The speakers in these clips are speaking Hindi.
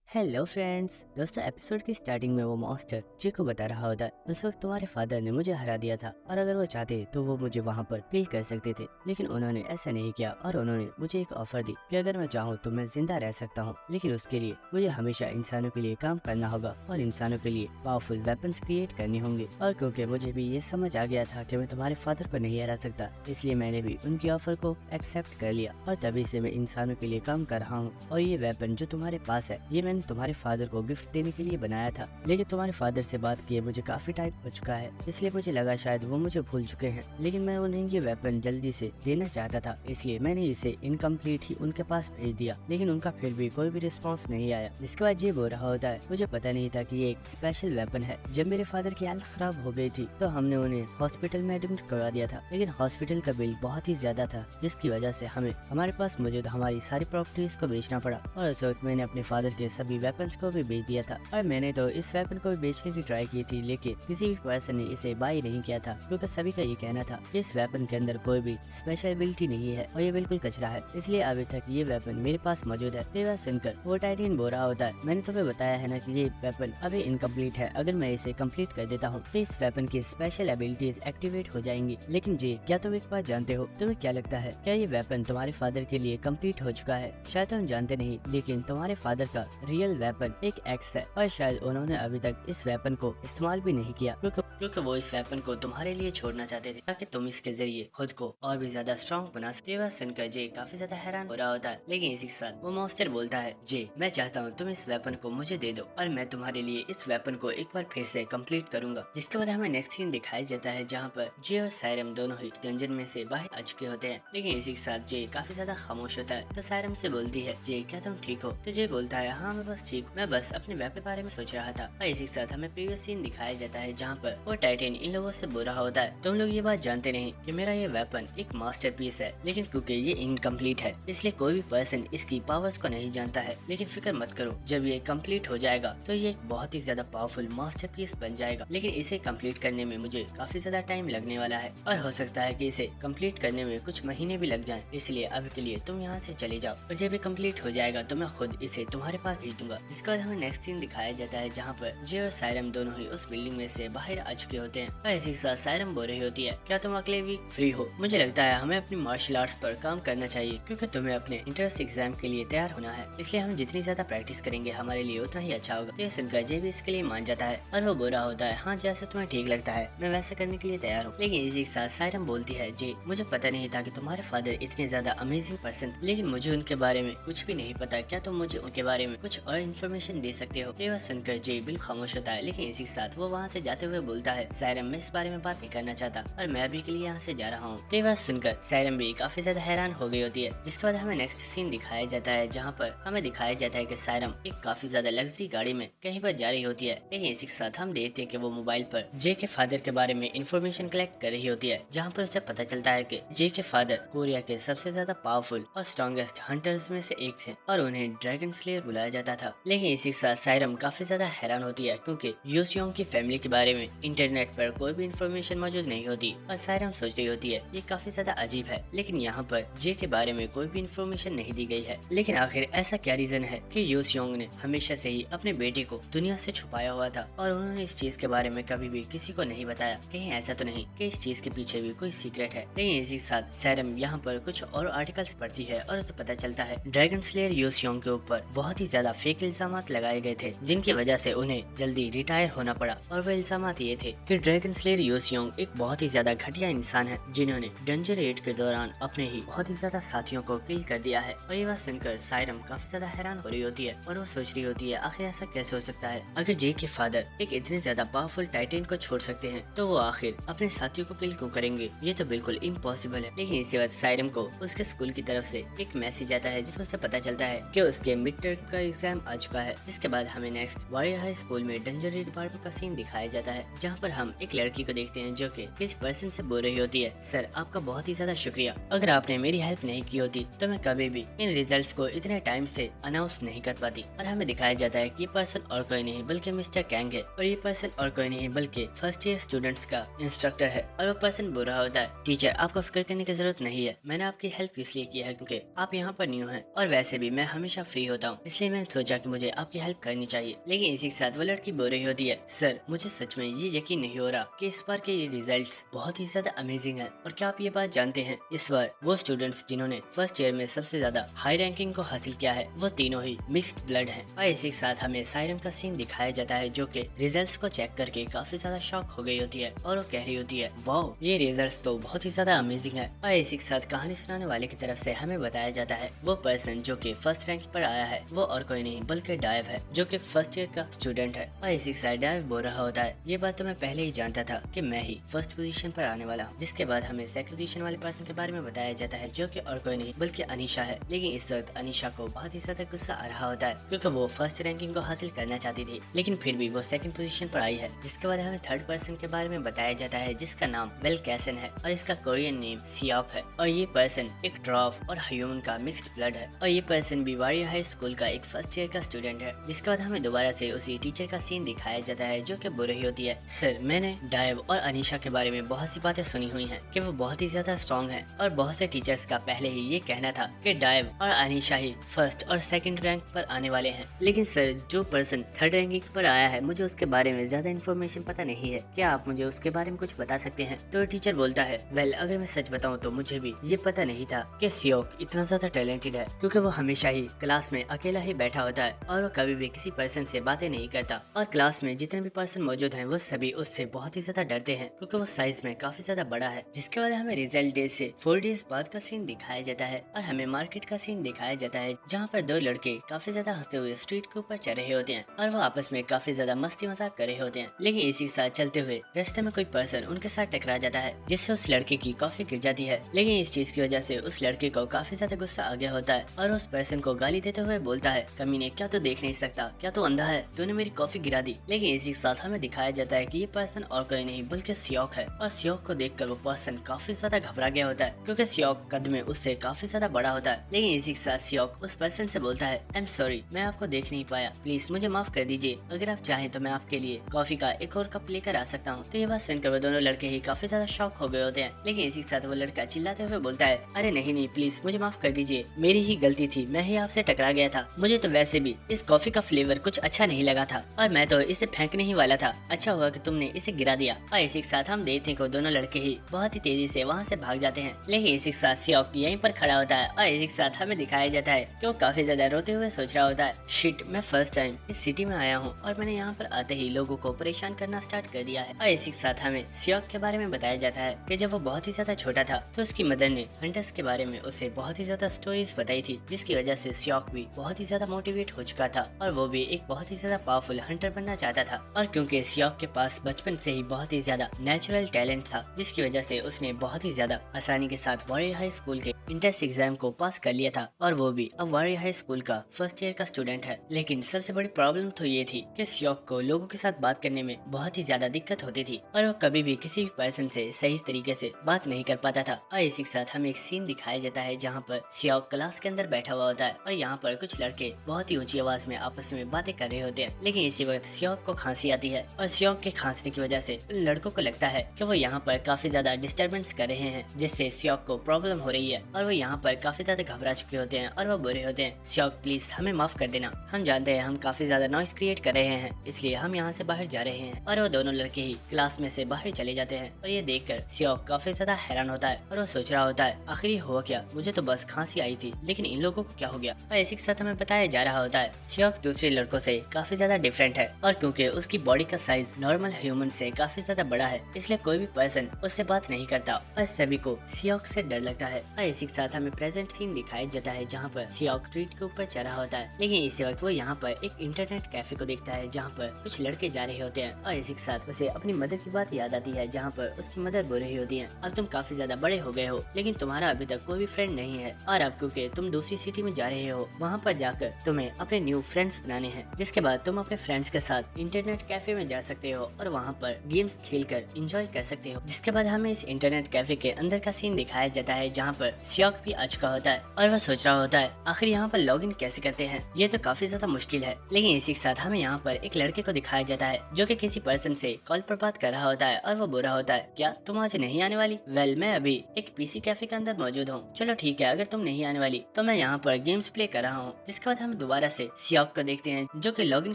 हेलो फ्रेंड्स दोस्तों, एपिसोड की स्टार्टिंग में वो मॉन्स्टर जे को बता रहा होता है उस वक्त तुम्हारे फादर ने मुझे हरा दिया था और अगर वो चाहते तो वो मुझे वहाँ पर किल कर सकते थे, लेकिन उन्होंने ऐसा नहीं किया और उन्होंने मुझे एक ऑफर दी कि अगर मैं चाहूँ तो मैं जिंदा रह सकता हूँ, लेकिन उसके लिए मुझे हमेशा इंसानों के लिए काम करना होगा और इंसानों के लिए पावरफुल वेपन्स क्रिएट करने होंगे। और क्योंकि मुझे भी ये समझ आ गया था कि मैं तुम्हारे फादर को नहीं हरा सकता, इसलिए मैंने भी उनकी ऑफर को एक्सेप्ट कर लिया और तभी से मैं इंसानों के लिए काम कर रहा हूँ। और ये वेपन जो तुम्हारे पास है ये मैंने तुम्हारे फादर को गिफ्ट देने के लिए बनाया था, लेकिन तुम्हारे फादर से बात किए मुझे काफी टाइम हो चुका है, इसलिए मुझे लगा शायद वो मुझे भूल चुके हैं, लेकिन मैं उन्हें ये वेपन जल्दी से देना चाहता था, इसलिए मैंने इसे इनकम्प्लीट ही उनके पास भेज दिया, लेकिन उनका फिर भी कोई भी रिस्पॉन्स नहीं आया। जिसके बाद ये बोल रहा होता है मुझे पता नहीं था कि ये एक स्पेशल वेपन है। जब मेरे फादर की हालत खराब हो गई थी तो हमने उन्हें हॉस्पिटल में एडमिट करवा दिया था, लेकिन हॉस्पिटल का बिल बहुत ही ज्यादा था, जिसकी वजह से हमें हमारे पास मौजूद हमारी सारी प्रॉपर्टीज को बेचना पड़ा और उस वक्त मैंने अपने फादर के सभी वेपन्स को भी बेच दिया था। और मैंने तो इस वेपन को भी बेचने की ट्राई की थी, लेकिन किसी भी पर्सन ने इसे बाय नहीं किया था, क्योंकि सभी का ये कहना था कि इस वेपन के अंदर कोई भी स्पेशल एबिलिटी नहीं है और ये बिल्कुल कचरा है, इसलिए अभी तक ये वेपन मेरे पास मौजूद है। तो यह सुनकर वो टाइटन बोल रहा होता है मैंने तुम्हें बताया है ना कि ये वेपन अभी इनकम्प्लीट है, अगर मैं इसे कम्प्लीट कर देता हूँ तो इस वेपन की स्पेशल एबिलिटीज एक्टिवेट हो जाएंगी। लेकिन जी क्या तुम एक बात जानते हो, तुम्हें क्या लगता है क्या ये वेपन तुम्हारे फादर के लिए कम्प्लीट हो चुका है? शायद हम जानते नहीं, लेकिन तुम्हारे फादर का रियल वेपन एक एक्स है और शायद उन्होंने अभी तक इस वेपन को इस्तेमाल भी नहीं किया, क्योंकि वो इस वेपन को तुम्हारे लिए छोड़ना चाहते थे ताकि तुम इसके जरिए खुद को और भी ज्यादा स्ट्रॉन्ग बना सकते। वह सुनकर जे काफी ज्यादा हैरान हो रहा होता है, लेकिन इसी के साथ वो मॉन्स्टर बोलता है जे मैं चाहता हूँ तुम इस वेपन को मुझे दे दो और मैं तुम्हारे लिए इस वेपन को एक बार फिर से कंप्लीट करूंगा। जिसके बाद हमें नेक्स्ट सीन दिखाया जाता है जहाँ पर जे और सायरम दोनों ही डंजन में से बाहर आ चुके होते हैं, लेकिन इसी के साथ जे काफी ज्यादा खामोश होता है। तो सायरम से बोलती है जे क्या तुम ठीक हो? तो जे बोलता है हाँ मैं बस ठीक हूँ, मैं बस अपने वेपन के बारे में सोच रहा था। और इसी के साथ हमें प्रीवियस सीन दिखाया जाता है जहाँ पर वो टाइटन इन लोगों से बोल रहा होता है तुम लोग ये बात जानते नहीं कि मेरा ये वेपन एक मास्टरपीस है, लेकिन क्योंकि ये इनकम्प्लीट है इसलिए कोई भी पर्सन इसकी पावर्स को नहीं जानता है, लेकिन फिक्र मत करो जब ये कंप्लीट हो जाएगा तो ये एक बहुत ही ज्यादा पावरफुल मास्टरपीस बन जाएगा, लेकिन इसे कंप्लीट करने में मुझे काफी ज्यादा टाइम लगने वाला है और हो सकता है कि इसे कंप्लीट करने में कुछ महीने भी लग जाएं, इसलिए अभी के लिए तुम यहाँ से चले जाओ और जब ये कंप्लीट हो जाएगा तो मैं खुद इसे तुम्हारे पास भेज दूंगा। जिसके बाद हमें नेक्स्ट सीन दिखाया जाता है जहाँ पर जे और सायरम दोनों ही उस बिल्डिंग में से बाहर आ चुके होते हैं और इसी के साथ सायरम बोल रही होती है क्या तुम अगले वीक फ्री हो? मुझे लगता है हमें अपनी मार्शल आर्ट्स पर काम करना चाहिए क्योंकि तुम्हें अपने इंट्रेंस एग्जाम के लिए तैयार होना है, इसलिए हम जितनी ज्यादा प्रैक्टिस करेंगे हमारे लिए उतना ही अच्छा होगा। तो ये सुनकर जे भी इसके लिए मान जाता है और वो बोल रहा होता है हाँ जैसे तुम्हें ठीक लगता है मैं वैसे करने के लिए तैयार हूँ। लेकिन इसी के साथ सायरम बोलती है जे मुझे पता नहीं था कि तुम्हारे फादर इतने ज्यादा अमेजिंग पर्सन, लेकिन मुझे उनके बारे में कुछ भी नहीं पता, क्या तुम मुझे उनके बारे में कुछ और इन्फॉर्मेशन दे सकते हो? ये बात सुनकर जे बिल्कुल खामोश होता है, लेकिन इसी के साथ वो वहाँ से जाते हुए बोलता है सायरम मैं इस बारे में बात नहीं करना चाहता और मैं अभी के लिए यहाँ से जा रहा हूँ। तो ये बात सुनकर सायरम भी काफी ज्यादा हैरान हो गई होती है। जिसके बाद हमें नेक्स्ट सीन दिखाया जाता है जहाँ पर हमें दिखाया जाता है कि सायरम एक काफी ज्यादा लग्जरी गाड़ी में कहीं पर जा रही होती है, लेकिन इसी के साथ हम देखते हैं कि वो मोबाइल पर जे के फादर के बारे में इंफॉर्मेशन कलेक्ट कर रही होती है, जहाँ पर उसे पता चलता है कि जे के फादर कोरिया के सबसे ज्यादा पावरफुल और स्ट्रॉन्गेस्ट हंटर्स में से एक थे और उन्हें ड्रैगन स्लेयर बुलाया जाता था। लेकिन इसी के साथ सायरम काफी ज्यादा हैरान होती है क्योंकि यूसियोंग की फैमिली के बारे में इंटरनेट पर कोई भी इंफॉर्मेशन मौजूद नहीं होती और सायरम सोच रही होती है ये काफी ज्यादा अजीब है, लेकिन यहाँ पर जे के बारे में कोई भी इंफॉर्मेशन नहीं दी गई है। लेकिन आखिर ऐसा क्या रीजन है कि यूसियोंग ने हमेशा से ही अपने बेटे को दुनिया से छुपाया हुआ था और उन्होंने इस चीज के बारे में कभी भी किसी को नहीं बताया? कहीं ऐसा तो नहीं कि इस चीज के पीछे भी कोई सीक्रेट है? लेकिन इसी के साथ सायरम यहाँ पर कुछ और आर्टिकल्स पढ़ती है और उसे पता चलता है ड्रैगन स्लेयर यूसियोंग के ऊपर बहुत ही ज्यादा फेक इल्जाम लगाए गए थे, जिनकी वजह से उन्हें जल्दी रिटायर होना पड़ा। और वो इल्जाम ये थे कि ड्रैगन स्लेयर यूसियोंग एक बहुत ही ज्यादा घटिया इंसान है जिन्होंने डंजन रेड के दौरान अपने ही बहुत ही ज्यादा साथियों को किल कर दिया है। और ये बात सुनकर सायरम काफी ज्यादा हैरान हो रही होती है और वो सोच रही होती है आखिर ऐसा कैसे हो सकता है? अगर जे के फादर एक इतने ज्यादा पावरफुल टाइटन को छोड़ सकते हैं तो वो आखिर अपने साथियों को किल क्यों करेंगे? ये तो बिल्कुल इम्पॉसिबल है। लेकिन इसी वक्त सायरम को उसके स्कूल की तरफ से एक मैसेज आता है जिससे उसे पता चलता है कि उसके मिड टर्म का एग्जाम आ चुका है। जिसके बाद हमें नेक्स्ट वारियर हाई स्कूल में डंजन रेड डिपार्टमेंट का सीन दिखाया जाता है जहाँ पर हम एक लड़की को देखते हैं जो कि किसी पर्सन से बोल रही होती है सर आपका बहुत ही ज्यादा शुक्रिया, अगर आपने मेरी हेल्प नहीं की होती तो मैं कभी भी इन रिजल्ट्स को इतने टाइम से अनाउंस नहीं कर पाती। और हमें दिखाया जाता है कि ये पर्सन और कोई नहीं बल्कि मिस्टर कैंग है और ये पर्सन और कोई नहीं बल्कि फर्स्ट ईयर स्टूडेंट्स का इंस्ट्रक्टर है। और वो पर्सन बोल रहा होता है टीचर आपको फिक्र करने की जरूरत नहीं है, मैंने आपकी हेल्प इसलिए की है क्योंकि आप यहाँ पर न्यू हैं और वैसे भी मैं हमेशा फ्री होता हूँ, इसलिए मैंने सोचा कि मुझे आपकी हेल्प करनी चाहिए। लेकिन इसी के साथ वो लड़की बोल रही होती है, सर मुझे सच में ये यकीन नहीं हो रहा कि इस बार के ये रिजल्ट्स बहुत ही ज्यादा अमेजिंग है। और क्या आप ये बात जानते हैं, इस बार वो स्टूडेंट्स जिन्होंने फर्स्ट ईयर में सबसे ज्यादा हाई रैंकिंग को हासिल किया है वो तीनों ही मिक्स्ड ब्लड हैं। और इसी के साथ हमें सायरन का सीन दिखाया जाता है जो कि रिजल्ट्स को चेक करके काफी ज्यादा शॉक हो गई होती है और वो कह रही होती है, वाओ ये रिजल्ट्स तो बहुत ही ज्यादा अमेजिंग है। और इसी के साथ कहानी सुनाने वाले की तरफ से हमें बताया जाता है वो पर्सन जो कि फर्स्ट रैंक पर आया है वो और कोई नहीं बल्कि डाइव है जो कि फर्स्ट ईयर का स्टूडेंट है। और इसी के साथ डाइव बोल रहा होता है, ये बात तो मैं पहले ही जानता था कि मैं ही फर्स्ट पोजीशन पर आने वाला हूँ। जिसके बाद हमें सेकंड पोजीशन वाले पर्सन के बारे में बताया जाता है जो कि और कोई नहीं बल्कि अनीशा है। लेकिन इस वक्त अनीशा को बहुत ही ज्यादा गुस्सा आ रहा होता है क्योंकि वो फर्स्ट रैंकिंग को हासिल करना चाहती थी, लेकिन फिर भी वो सेकंड पोजीशन पर आई है। जिसके बाद हमें थर्ड पर्सन के बारे में बताया जाता है जिसका नाम वेल कैसन है और इसका कोरियन नेम सियोक है। और ये पर्सन एक ड्वार्फ और ह्यूमन का मिक्स्ड ब्लड है। और ये पर्सन भी वारियर हाई स्कूल का एक फर्स्ट ईयर का स्टूडेंट है। जिसके बाद हमें दोबारा से उसी टीचर का सीन दिखाया जाता है जो कि बोल रही होती है, सर मैंने डाइव और अनीशा के बारे में बहुत सी बातें सुनी हुई हैं कि वो बहुत ही ज्यादा स्ट्रॉन्ग है और बहुत से टीचर्स का पहले ही ये कहना था कि डाइव और अनीशा ही फर्स्ट और सेकंड रैंक पर आने वाले हैं। लेकिन सर जो पर्सन थर्ड रैंकिंग पर आया है मुझे उसके बारे में ज्यादा इन्फॉर्मेशन पता नहीं है, क्या आप मुझे उसके बारे में कुछ बता सकते हैं? तो टीचर बोलता है, वेल अगर मैं सच बताऊं तो मुझे भी ये पता नहीं था कि सियोक इतना ज्यादा टैलेंटेड है क्योंकि वो हमेशा ही क्लास में अकेला ही बैठा होता है और वो कभी भी किसी पर्सन से बातें नहीं करता। और क्लास में जितने भी पर्सन मौजूद हैं वो सभी उससे बहुत ही ज्यादा डरते हैं क्योंकि वो साइज में काफी ज्यादा बड़ा है। जिसके बाद हमें रिजल्ट डे से 4 डेज बाद का सीन दिखाया जाता है और हमें मार्केट का सीन दिखाया जाता है जहाँ पर दो लड़के काफी ज्यादा हंसते हुए स्ट्रीट के ऊपर चल रहे होते हैं और वो आपस में काफी ज्यादा मस्ती मजाक कर रहे होते हैं। लेकिन इसी के साथ चलते हुए रास्ते में कोई पर्सन उनके साथ टकरा जाता है जिससे उस लड़के की कॉफी गिर जाती है। लेकिन इस चीज की वजह से उस लड़के को काफी ज्यादा गुस्सा आ गया होता है और उस पर्सन को गाली देते हुए बोलता है, कमीने क्या तू देख नहीं सकता, क्या तू अंधा है, तूने मेरी कॉफी गिरा दी। लेकिन इसी के साथ हमें दिखाया जाता है कि ये पर्सन और कोई नहीं बल्कि सियोक है। और सियोक को देखकर वो पर्सन काफी ज्यादा घबरा गया होता है क्योंकि सियोक कद में उससे काफी ज्यादा बड़ा होता है। लेकिन इसी के साथ सियोक उस पर्सन से बोलता है, आई एम सॉरी मैं आपको देख नहीं पाया, प्लीज मुझे माफ कर दीजिए, अगर आप चाहें तो मैं आपके लिए कॉफी का एक और कप लेकर आ सकता हूँ। तो ये बात सुनकर वो दोनों लड़के ही काफी ज्यादा शॉक हो गए होते हैं। लेकिन इसी के साथ वो लड़का चिल्लाते हुए बोलता है, अरे नहीं प्लीज मुझे माफ कर दीजिए, मेरी ही गलती थी, मैं ही आपसे टकरा गया था, मुझे तो वैसे भी इस कॉफी का फ्लेवर कुछ अच्छा नहीं लगा था और मैं तो इसे फेंकने ही वाला था, अच्छा हुआ कि तुमने इसे गिरा दिया। और इसी के साथ हम देखते हैं कि दोनों लड़के ही बहुत ही तेजी से वहाँ से भाग जाते हैं। लेकिन इसी के साथ सियोक यहीं पर खड़ा होता है और इसी के साथ हमें दिखाया जाता है कि वो काफी ज्यादा रोते हुए सोच रहा होता है, शिट मैं फर्स्ट टाइम इस सिटी में आया हूँ और मैंने यहाँ पर आते ही लोगों को परेशान करना स्टार्ट कर दिया है। और इसी के साथ हमें सियोक के बारे में बताया जाता है कि जब वो बहुत ही ज्यादा छोटा था तो उसकी मदर ने हंटर्स के बारे में उसे बहुत ही ज्यादा स्टोरीज बताई थी जिसकी वजह से सियोक भी बहुत ही ज्यादा मोटिवेट हो चुका था और वो भी एक बहुत ही ज्यादा पावरफुल हंटर बनना चाहता था। और क्योंकि सियोक के पास बचपन से ही बहुत ही ज्यादा नेचुरल टैलेंट था जिसकी वजह से उसने बहुत ही ज्यादा आसानी के साथ वारियर हाई स्कूल के इंट्रेंस एग्जाम को पास कर लिया था और वो भी अब वारियर हाई स्कूल का फर्स्ट ईयर का स्टूडेंट है। लेकिन सबसे बड़ी प्रॉब्लम तो ये थी कि सियोक को लोगों के साथ बात करने में बहुत ही ज्यादा दिक्कत होती थी और वो कभी भी किसी भी पर्सन से सही तरीके से बात नहीं कर पाता था। और इसी के साथ हमें एक सीन दिखाया जाता है जहाँ पर सियोक क्लास के अंदर बैठा हुआ होता है और यहाँ पर कुछ लड़के बहुत ही ऊंची आवाज में आपस में बातें कर रहे होते हैं। लेकिन इसी वक्त सियोक को खांसी आती है और सियोक के खांसने की वजह से लड़कों को लगता है कि वो यहाँ पर काफी ज्यादा डिस्टर्बेंस कर रहे हैं जिससे सियोक को प्रॉब्लम हो रही है और वो यहाँ पर काफी ज्यादा घबरा चुके होते हैं और वो बुरे होते हैं, सियोक प्लीज हमें माफ कर देना, हम जानते हैं हम काफी ज्यादा नॉइस क्रिएट कर रहे हैं इसलिए हम यहाँ से बाहर जा रहे हैं। और वो दोनों लड़के ही क्लास में से बाहर चले जाते हैं और ये देखकर सियोक काफी ज्यादा हैरान होता है और वो सोच रहा होता है आखिर हुआ क्या, मुझे तो बस खांसी आई थी लेकिन इन लोगों को क्या हो गया। और इसी के साथ हमें बताया जा रहा होता है सियोक दूसरे लड़कों से काफी ज्यादा डिफरेंट है और क्योंकि उसकी बॉडी का साइज नॉर्मल ह्यूमन से काफी ज्यादा बड़ा है इसलिए कोई भी पर्सन उससे बात नहीं करता और सभी को सियोक से डर लगता है। और इसी के साथ हमें प्रेजेंट सीन दिखाया जाता है जहाँ पर सियोक स्ट्रीट के ऊपर चढ़ा होता है। लेकिन इसी वक्त वो यहाँ पर एक इंटरनेट कैफे को देखता है जहाँ पर कुछ लड़के जा रहे होते हैं और इसी के साथ उसे अपनी मदर की बात याद आती है जहाँ पर उसकी मदर बोल रही होती है, अब तुम काफी ज्यादा बड़े हो गए हो लेकिन तुम्हारा अभी तक कोई भी फ्रेंड नहीं है और अब क्योंकि तुम दूसरी सिटी में जा रहे हो वहाँ पर जाकर तुम्हें अपने न्यू फ्रेंड्स बनाने हैं जिसके बाद तुम अपने फ्रेंड्स के साथ इंटरनेट कैफे में जा सकते हो और वहाँ पर गेम्स खेलकर एंजॉय कर सकते हो। जिसके बाद हमें इस इंटरनेट कैफे के अंदर का सीन दिखाया जाता है जहाँ पर सियोक भी आ चुका होता है और वह सोच रहा होता है आखिर यहाँ पर लॉगिन कैसे करते हैं, ये तो काफी ज्यादा मुश्किल है। लेकिन इसी के साथ हमें यहाँ पर एक लड़के को दिखाया जाता है जो कि किसी पर्सन से कॉल पर बात कर रहा होता है और वो बुरा होता है, क्या तुम आज नहीं आने वाली? वेल मैं अभी एक पीसी कैफे के अंदर मौजूद हूँ, चलो ठीक है, अगर तुम नहीं आने वाली तो मैं यहाँ पर गेम्स प्ले कर रहा हूँ। जिसके बाद हम दोबारा से सियोक को देखते हैं जो कि लॉगिन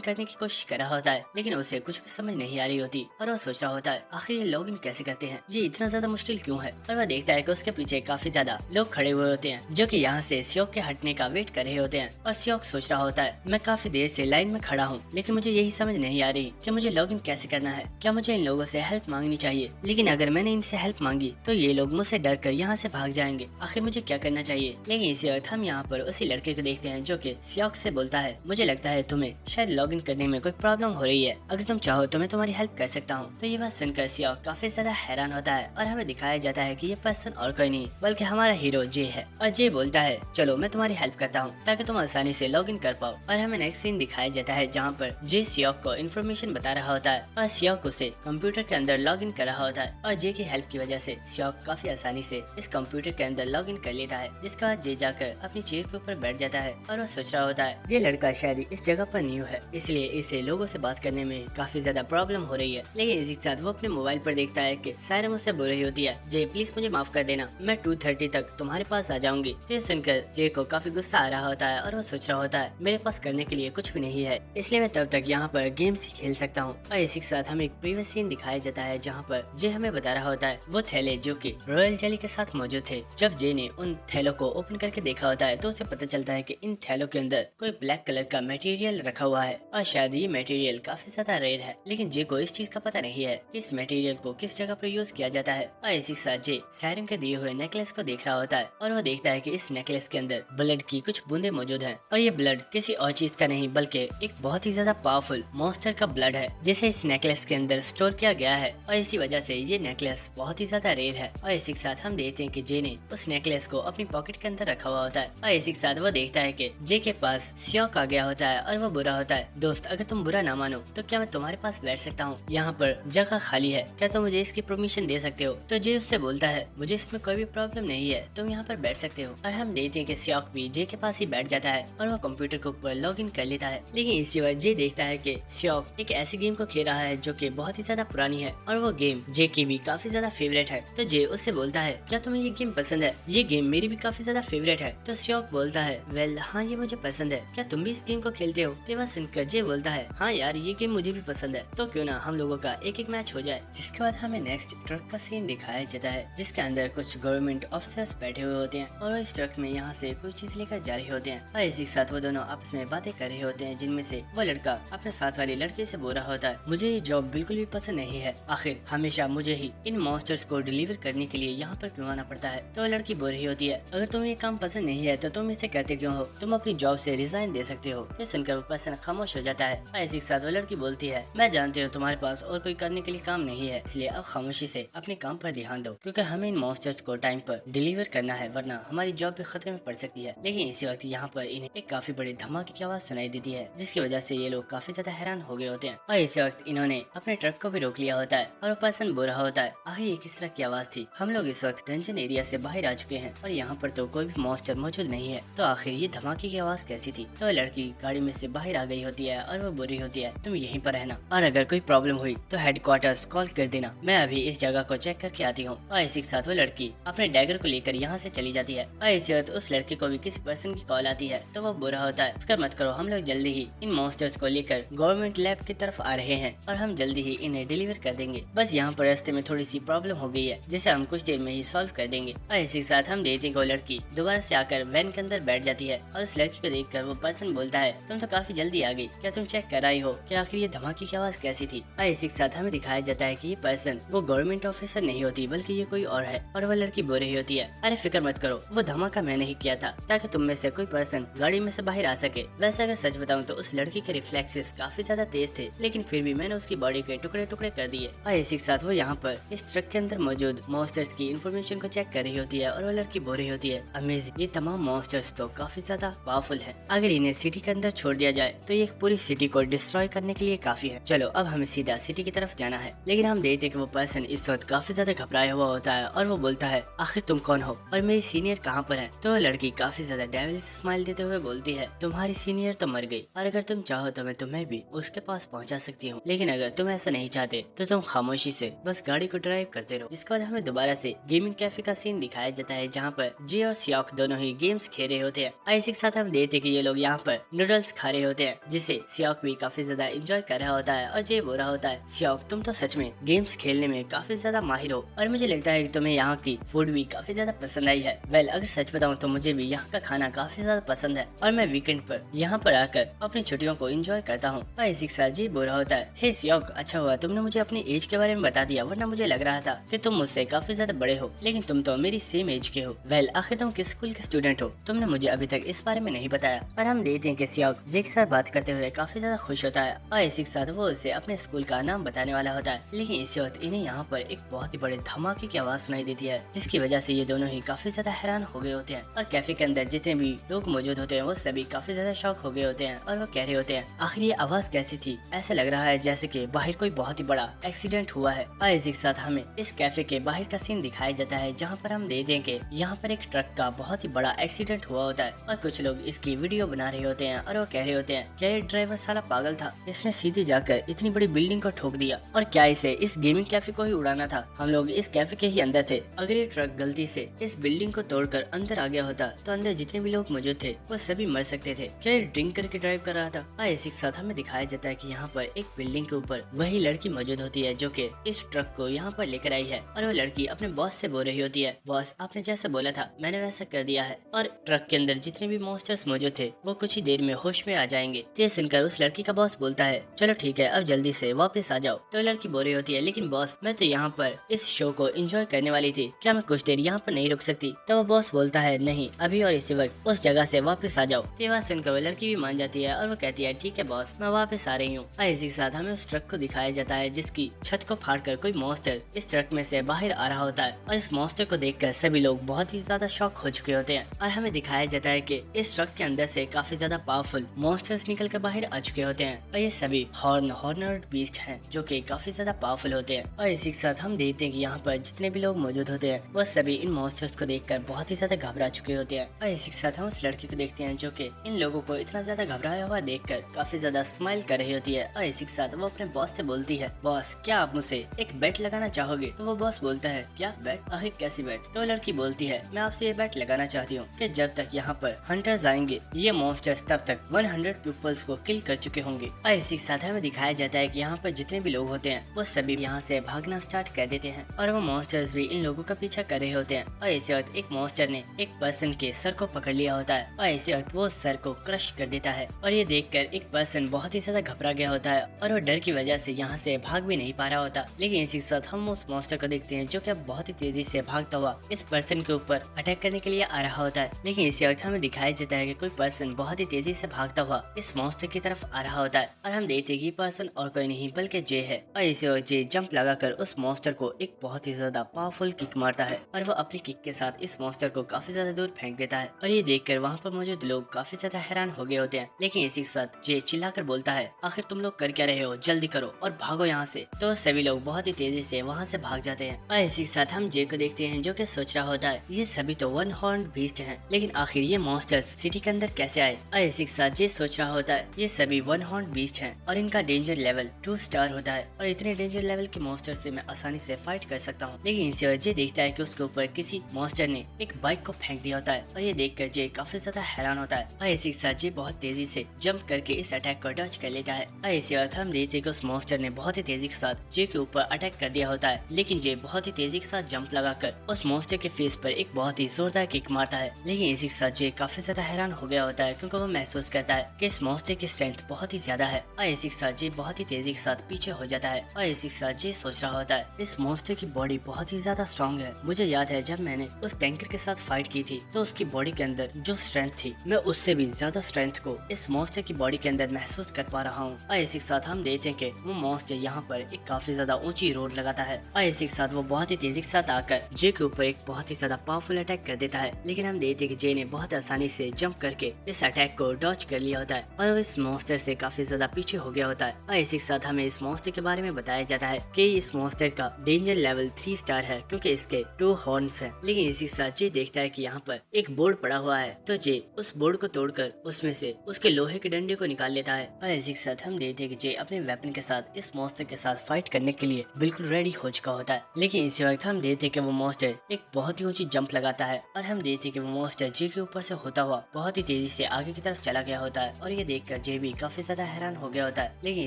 करने की कोशिश कर रहा होता है, लेकिन उसे कुछ भी समझ नहीं आ रही होती और वो सोच रहा होता है आखिर ये लॉगिन कैसे करते हैं, ये इतना ज्यादा मुश्किल क्यों है। और वह देखता है कि उसके पीछे काफी ज्यादा लोग खड़े हुए होते हैं जो कि यहाँ से सियोक के हटने का वेट कर रहे होते हैं। और सियोक सोच रहा होता है मैं काफी देर से लाइन में खड़ा हूँ, लेकिन मुझे यही समझ नहीं आ रही कि मुझे लॉगिन कैसे करना है। क्या मुझे इन लोगों से हेल्प मांगनी चाहिए? लेकिन अगर मैंने इनसे हेल्प मांगी तो ये लोग मुझसे डर कर यहाँ से भाग जाएंगे, आखिर मुझे क्या करना चाहिए। लेकिन इसी वक्त हम यहाँ पर उसी लड़के को देखते हैं जो कि सियोक से बोलता है मुझे लगता है तुम्हें शायद लॉगिन करने में कोई प्रॉब्लम हो रही है, अगर तुम चाहो तो मैं तुम्हारी हेल्प कर सकता हूँ। तो ये बात सुनकर सियोक काफी ज्यादा हैरान होता है और हमें दिखाया जाता है कि ये पर्सन और कोई नहीं बल्कि हमारा हीरो जे है। और जे बोलता है चलो मैं तुम्हारी हेल्प करता हूँ ताकि तुम आसानी से लॉगिन कर पाओ। और हमें नेक्स्ट सीन दिखाया जाता है जहाँ पर जे सियोक को इन्फॉर्मेशन बता रहा होता है और सियोक उसे कंप्यूटर के अंदर लॉगिन कर रहा होता है। और जे की हेल्प की वजह से सियोक काफी आसानी से इस कंप्यूटर के अंदर लॉगिन कर लेता है। जिसके बाद जे जाकर अपनी चेयर के ऊपर बैठ जाता है और वो सोच रहा होता है ये लड़का शायद इस जगह पर न्यू है, इसलिए इसे लोगों से बात करने में काफी ज्यादा प्रॉब्लम हो रही है। लेकिन इसी के साथ वो अपने मोबाइल पर देखता है कि सायरा मुझसे बोल रही होती है जे प्लीज मुझे माफ कर देना, मैं 2:30 तक तुम्हारे पास आ जाऊंगी। तो ये सुनकर जे को काफी गुस्सा आ रहा होता है और वो सोच रहा होता है मेरे पास करने के लिए कुछ भी नहीं है, इसलिए मैं तब तक यहाँ पर गेम्स ही खेल सकता हूँ। और इसी के साथ हमें एक प्रीवियस सीन दिखाया जाता है जहाँ पर जे हमें बता रहा होता है वो थैले जो कि रॉयल जेली के साथ मौजूद थे। जब जे ने उन थैलों को ओपन करके देखा होता है तो उसे पता चलता है कि इन थैलों के अंदर कोई ब्लैक कलर का मटेरियल रखा हुआ है और शायद ये मटेरियल काफी ज्यादा रेयर है। लेकिन जे को इस चीज का पता नहीं है कि इस मटेरियल को किस जगह पर यूज किया जाता है। और इसी के साथ जे सायरन के दिए हुए नेकलेस को देख रहा होता है और वो देखता है कि इस नेकलेस के अंदर ब्लड की कुछ बूंदे मौजूद हैं और ये ब्लड किसी और चीज का नहीं बल्कि एक बहुत ही ज्यादा पावरफुल मॉन्स्टर का ब्लड है जिसे इस नेकलेस के अंदर स्टोर किया गया है और इसी वजह से ये नेकलेस बहुत ही ज्यादा रेयर है। और इसी के साथ हम देखते हैं कि जे ने उस नेकलेस को अपनी पॉकेट के अंदर रखा हुआ होता है। और इसी के साथ वो देखता है कि जे के पास सियोक आ गया होता है और वो बुरा होता है दोस्त अगर तुम बुरा ना मानो तो क्या मैं तुम्हारे पास बैठ सकता हूँ, यहाँ पर जगह खाली है, क्या तुम मुझे इसकी परमिशन दे सकते हो। तो जे उससे बोलता है मुझे इसमें कोई भी प्रॉब्लम नहीं है, तुम यहाँ पर बैठ सकते हो। और हम देखते हैं कि सियोक भी जे के पास ही बैठ जाता है और वो कंप्यूटर के ऊपर लॉग इन कर लेता है। लेकिन इसी वक्त जे देखता है कि सियोक एक ऐसी गेम को खेल रहा है जो कि बहुत ही ज्यादा पुरानी है और वो गेम जे की भी काफी ज्यादा फेवरेट है। तो जे उससे बोलता है क्या तुम्हें ये गेम पसंद है? ये गेम मेरी भी काफी ज्यादा फेवरेट है। तो सियोक बोलता है वेल हाँ ये मुझे पसंद है, क्या तुम भी इस गेम को खेलते हो? तो बस सुनकर जे बोलता है हाँ यार ये गेम मुझे भी पसंद है, तो क्यों ना हम लोगों का एक एक मैच हो जाए। जिसके बाद हमें नेक्स्ट ट्रक का सीन दिखाया जाता है जिसके अंदर कुछ गवर्नमेंट ऑफिसर्स बैठे हुए होते हैं और इस ट्रक में यहाँ से कुछ चीज लेकर जा रहे होते हैं। और इसी के साथ वो दोनों आपस में बातें कर रहे होते हैं जिनमें से वो लड़का अपने साथ वाली लड़की से बोल रहा होता है मुझे ये जॉब बिल्कुल भी पसंद नहीं है, आखिर हमेशा मुझे ही इन मॉन्स्टर्स को डिलीवर करने के लिए यहाँ पर क्यों आना पड़ता है। तो वो लड़की बोल रही होती है अगर तुम्हें ये काम पसंद नहीं है तो तुम इसे करते क्यों हो, तुम अपनी जॉब से रिजाइन दे सकते हो। तो सुनकर वो पर्सन खामोश हो जाता है। और इसी के साथ वो लड़की बोलती है मैं जानती हूँ तुम्हारे पास और कोई करने के लिए काम नहीं है, इसलिए अब खामोशी से अपने काम पर ध्यान दो क्योंकि हमें इन मॉन्स्टर्स को टाइम पर डिलीवर करना है वरना हमारी जॉब भी खतरे में पड़ सकती है। लेकिन इसी वक्त यहाँ पर इन्हें एक काफी बड़ी धमाके की आवाज सुनाई देती है जिसकी वजह से ये लोग काफी ज्यादा हैरान हो गए होते हैं। और इसी वक्त इन्होंने अपने ट्रक को भी रोक लिया होता है और वो पर्सन बोल रहा होता है आखिर ये किस तरह की आवाज थी, हम लोग इस वक्त डंजन एरिया से बाहर आ चुके हैं और यहाँ पर तो कोई भी मॉन्स्टर मौजूद नहीं है, तो आखिर ये धमाके की आवाज कैसी थी। तो लड़की गाड़ी में से बाहर आ गई होती है और वो बुरी होती है तुम यहीं पर रहना और अगर कोई प्रॉब्लम हुई तो हेडक्वार्टर्स कॉल कर देना, मैं अभी इस जगह को चेक करके आती हूँ। और इसी के साथ वो लड़की अपने डैगर को लेकर यहाँ से चली जाती है। और इसी वक्त उस लड़के को भी किसी पर्सन की कॉल आती है तो वो बुरा होता है फिक्र मत करो, हम लोग जल्दी ही इन मॉन्स्टर्स को लेकर गवर्नमेंट लैब की तरफ आ रहे हैं और हम जल्दी ही इन्हें डिलीवर कर देंगे, बस यहाँ पर रास्ते में थोड़ी सी प्रॉब्लम हो गई है जिसे हम कुछ देर में ही सॉल्व कर देंगे। और इसी के साथ हम देखते हैं कि वो लड़की दोबारा से आकर वैन के अंदर बैठ जाती है और उस लड़की को देखकर वो पर्सन बोलता है तुम तो काफी जल्दी आ गई, क्या तुम चेक कर आई हो कि आखिर ये धमाके की आवाज कैसी थी। और इसी के साथ हमें दिखाया जाता है कि ये पर्सन वो गवर्नमेंट ऑफिसर नहीं होती बल्कि ये कोई और है। और वो लड़की बोल रही होती है अरे फिक्र मत करो, वो धमाका मैंने ही किया था ताकि तुम में से कोई पर्सन गाड़ी में से बाहर आ सके। वैसे अगर सच बताऊं तो उस लड़की के रिफ्लेक्सेस काफी ज्यादा तेज थे लेकिन फिर भी मैंने उसकी बॉडी के टुकड़े टुकड़े कर दिए। और इसी के साथ वो यहाँ पर इस ट्रक के अंदर मौजूद मॉन्स्टर्स की इन्फॉर्मेशन को चेक कर रही होती है और वो लड़की बोल रही होती है अमेजिंग, ये तमाम मॉन्स्टर्स तो काफी ज्यादा पावरफुल है, अगर इन्हें सिटी के अंदर छोड़ दिया जाए तो ये पूरी सिटी को डिस्ट्रॉय करने के लिए काफी है, चलो अब हमें सीधा सिटी की तरफ जाना है। लेकिन हम देखते कि वो पर्सन इस वक्त काफी ज्यादा घबराया हुआ होता है और वो बोलता है आखिर तुम कौन हो और मेरी सीनियर कहाँ पर है? तो वह लड़की काफी ज्यादा डेविल स्माइल देते हुए बोलती है, तुम्हारी सीनियर तो मर गई और अगर तुम चाहो तो मैं तुम्हें भी उसके पास पहुंचा सकती हूँ, लेकिन अगर तुम ऐसा नहीं चाहते तो तुम खामोशी से बस गाड़ी को ड्राइव करते रहो। इसके बाद हमें दोबारा से गेमिंग कैफे का सीन दिखाया जाता है जहाँ पर जे और सियोक दोनों ही गेम्स खेल रहे होते हैं और इसी के साथ हम देखते हैं कि ये लोग यहाँ पर नूडल्स खा रहे होते हैं, जिसे सियोक भी काफी ज्यादा एंजॉय कर रहा होता है और जे बोल रहा होता है, सियोक तुम तो सच में गेम्स खेलने में काफी ज्यादा माहिर हो और मुझे लगता है कि तुम्हें यहाँ की फूड भी काफी ज्यादा पसंद आई है। वेल अगर सच बताऊँ तो मुझे भी यहाँ का खाना काफी ज्यादा पसंद है और मैं वीकेंड पर यहाँ पर आकर अपनी छुट्टियों को एंजॉय करता हूँ। और इसी के साथ जी बोल रहा होता है, हे सियोक अच्छा हुआ तुमने मुझे अपनी एज के बारे में बता दिया, वरना मुझे लग रहा था कि तुम मुझसे काफी ज्यादा बड़े हो, लेकिन तुम तो मेरी सेम एज के हो। वेल आखिर तुम किस स्कूल के स्टूडेंट हो? तुमने मुझे अभी तक इस बारे में नहीं बताया। और हम देखते हैं कि सियोक जे के साथ बात करते हुए काफी ज्यादा खुश होता है और इसी के साथ वो उसे अपने स्कूल का नाम बताने वाला होता है, लेकिन इसी वक्त इन्हें यहाँ पर एक बहुत ही बड़े धमाके की आवाज सुनाई देती है, जिसकी वजह से ये दोनों ही काफी ज्यादा हैरान हो गए होते हैं और कैफे के अंदर जितने भी लोग मौजूद होते हैं वो सभी काफी ज्यादा शॉक हो गए होते हैं और वो कह रहे होते हैं, आखिर ये आवाज कैसी थी? ऐसा लग रहा है जैसे कि बाहर कोई बहुत ही बड़ा एक्सीडेंट हुआ है। और इसी के साथ हमें इस कैफे के बाहर का सीन दिखाया जाता है जहाँ पर हम देखते हैं कि यहाँ पर एक ट्रक का बहुत ही बड़ा एक्सीडेंट हुआ होता है और कुछ लोग इसकी वीडियो बना रहे होते हैं और वो कह रहे होते हैं, क्या ये ड्राइवर साला पागल था? इसने सीधे जाकर इतनी बड़ी बिल्डिंग को ठोक दिया और क्या इसे इस गेमिंग कैफे को ही उड़ाना था? हम लोग इस कैफे के ही अंदर थे, अगर ये ट्रक गलती से इस बिल्डिंग को तोड़कर अंदर आ गया होता तो अंदर जितने भी लोग मौजूद थे वो सभी मर सकते थे। क्या ये ड्रिंक करके ड्राइव कर रहा था? और इसी के साथ हमें दिखाया जाता है कि यहाँ पर एक बिल्डिंग के ऊपर वही लड़की मौजूद होती है जो कि इस ट्रक को यहाँ पर लेकर आई है और वो लड़की अपने बॉस से बोल रही होती है, बॉस आपने जैसा बोला था मैंने वैसा कर दिया है और ट्रक के अंदर जितने भी मॉन्स्टर्स मौजूद थे वो कुछ ही देर में होश में आ जाएंगे। ये सुनकर उस लड़की का बॉस बोलता है, चलो ठीक है अब जल्दी से वापस आ जाओ। तो लड़की बोल रही होती है, लेकिन बॉस मैं तो यहाँ पर इस शो को एंजॉय करने वाली थी, क्या मैं कुछ देर यहाँ पर नहीं रुक सकती? तो वो बॉस बोलता है, नहीं अभी और इसी वक्त उस जगह से वापस आ जाओ। तो बात सुनकर वो लड़की भी मान जाती है और वो कहती है, ठीक है बॉस मैं वापस आ रही हूँ। और इसी के साथ हमें उस ट्रक को दिखाया जाता है जिसकी छत को फाड़कर कोई मॉन्स्टर इस ट्रक में से बाहर आ रहा होता है और इस मॉन्स्टर को देखकर सभी लोग बहुत ही ज्यादा शॉक हो चुके होते हैं और हमें दिखाया जाता है कि इस ट्रक के अंदर से काफी ज्यादा पावरफुल मॉन्स्टर्स निकल कर बाहर आ चुके होते हैं और ये सभी हॉर्नर्ड बीस्ट हैं जो कि काफी ज्यादा पावरफुल होते हैं। और इसी के साथ हम देखते हैं कि यहाँ पर जितने भी लोग मौजूद होते हैं वो सभी इन मॉन्स्टर्स को देखकर बहुत ही ज्यादा घबरा चुके होते हैं। और इसी के साथ हम उस लड़की को देखते हैं जो कि इन लोगों को इतना ज्यादा घबराया हुआ देखकर काफी ज्यादा स्माइल कर रही होती है। और इसी के साथ वो अपने बॉस से बोलती है, बॉस क्या आप मुझसे एक बेट लगाना चाहोगे? तो वो बॉस बोलता है, क्या बेट? आखिर कैसी बेट? तो वो लड़की बोलती है, मैं आपसे ये बेट लगाना चाहती हूँ कि जब तक यहाँ पर हंटर्स आएंगे ये मॉन्स्टर्स तब तक 100 पीपल्स को किल कर चुके होंगे। और इसी के साथ हमें दिखाया जाता है कि यहाँ पर जितने भी लोग होते हैं वो सभी यहाँ से भागना स्टार्ट कर देते हैं और वो मॉन्स्टर्स भी इन लोगों का पीछा कर रहे होते हैं। और इसी वक्त एक मॉन्स्टर ने एक पर्सन के सर को पकड़ लिया होता है और इसी वक्त वो सर को क्रश कर देता है और ये देखकर एक पर्सन बहुत ही ज्यादा घबरा गया होता है और वो डर की वजह से यहाँ से भाग भी नहीं पा रहा होता। लेकिन इसी के साथ हम उस मॉन्स्टर को देखते हैं जो कि अब बहुत ही तेजी से भागता हुआ इस पर्सन के ऊपर अटैक करने के लिए आ रहा होता है। लेकिन इसी वक्त हमें दिखाया जाता है कि कोई पर्सन बहुत ही तेजी से भागता हुआ इस मॉन्स्टर की तरफ आ रहा होता है और हम देखते हैं कि पर्सन और कोई नहीं बल्कि जे है। और इसी वक्त जे जंप लगाकर उस मॉन्स्टर को एक बहुत ही ज्यादा पावरफुल किक मारता है और वो अपनी किक के साथ इस मॉन्स्टर को काफी ज्यादा दूर फेंक देता है और ये देखकर वहाँ पर मौजूद लोग काफी ज्यादा हैरान हो गए होते हैं। लेकिन इसी के साथ जे चिल्लाकर बोलता है, आखिर तुम लोग कर क्या रहे हो, जल्दी करो और भागो यहाँ से। तो सभी लोग बहुत ही तेजी से वहाँ से भाग जाते हैं और इसी के साथ हम जे को देखते हैं जो कि सोच रहा होता है, ये सभी तो 1 हॉर्न बीस्ट हैं, लेकिन आखिर ये मॉन्स्टर्स सिटी के अंदर कैसे आए? और इसी के साथ जे सोच रहा होता है, ये सभी 1 हॉर्न बीस्ट हैं और इनका डेंजर लेवल 2 स्टार होता है और इतने डेंजर लेवल के मॉन्स्टर से मैं आसानी से फाइट कर सकता हूँ। लेकिन इसी वजह जे देखता है कि उसके ऊपर किसी मॉन्स्टर ने एक बाइक को फेंक दिया होता है और ये देखकर जे काफी ज्यादा हैरान होता है और इसी के साथ जे बहुत तेजी से जंप करके इस अटैक को डॉज कर लेता है। और इसी वक्त हम देखते हैं कि उस मॉन्स्टर ने बहुत ही तेजी के साथ जे के ऊपर अटैक कर दिया होता है, लेकिन जे बहुत ही तेजी के साथ जंप लगाकर उस मॉन्स्टर के फेस पर एक बहुत ही जोरदार किक मारता है। लेकिन इसी के साथ जे काफी ज्यादा हैरान हो गया होता है क्योंकि वो महसूस करता है कि इस मॉन्स्टर की स्ट्रेंथ बहुत ही ज्यादा है और इसी के साथ जे बहुत ही तेजी के साथ पीछे हो जाता है। और इसी के साथ जे सोच रहा होता है, इस मॉन्स्टर की बॉडी बहुत ही ज्यादा स्ट्रॉन्ग है। मुझे याद है जब मैंने उस टैंकर के साथ फाइट की थी तो उसकी बॉडी के अंदर जो स्ट्रेंथ थी मैं उससे भी ज्यादा स्ट्रेंथ को इस मॉन्स्टर की बॉडी के अंदर महसूस कर पा रहा हूँ। और इसी के साथ हम देखते हैं कि वो मॉन्स्टर यहाँ पर एक काफी ज्यादा ऊंची रोड लगाता है और इसी के साथ वो बहुत ही तेजी के साथ आकर जे के ऊपर एक बहुत ही ज्यादा पावरफुल अटैक कर देता है। लेकिन हम देखते हैं कि जे ने बहुत आसानी से जंप करके इस अटैक को डॉज कर लिया होता है और वो इस मॉन्स्टर से काफी ज्यादा पीछे हो गया होता है। और इसी के साथ हमें इस मॉन्स्टर के बारे में बताया जाता है कि इस मॉन्स्टर का डेंजर लेवल 3 स्टार है क्योंकि इसके 2 हॉर्न्स हैं। लेकिन लेकिन इसी के साथ जे देखता है कि यहाँ पर एक बोर्ड पड़ा हुआ है, तो जे उस बोर्ड को तोड़कर उसमें से उसके लोहे के डंडे को निकाल लेता है। और इसी के साथ हम देखते हैं कि जे अपने वेपन के साथ इस मॉन्स्टर के साथ फाइट करने के लिए बिल्कुल रेडी हो चुका होता है। लेकिन इसी वक्त हम देखते हैं कि वो मॉन्स्टर एक बहुत ही ऊंची जंप लगाता है और हम देखते हैं कि वो मॉन्स्टर जे के ऊपर से होता हुआ बहुत ही तेजी से आगे की तरफ चला गया होता है। और ये देखकर जे भी काफी ज्यादा हैरान हो गया होता है। लेकिन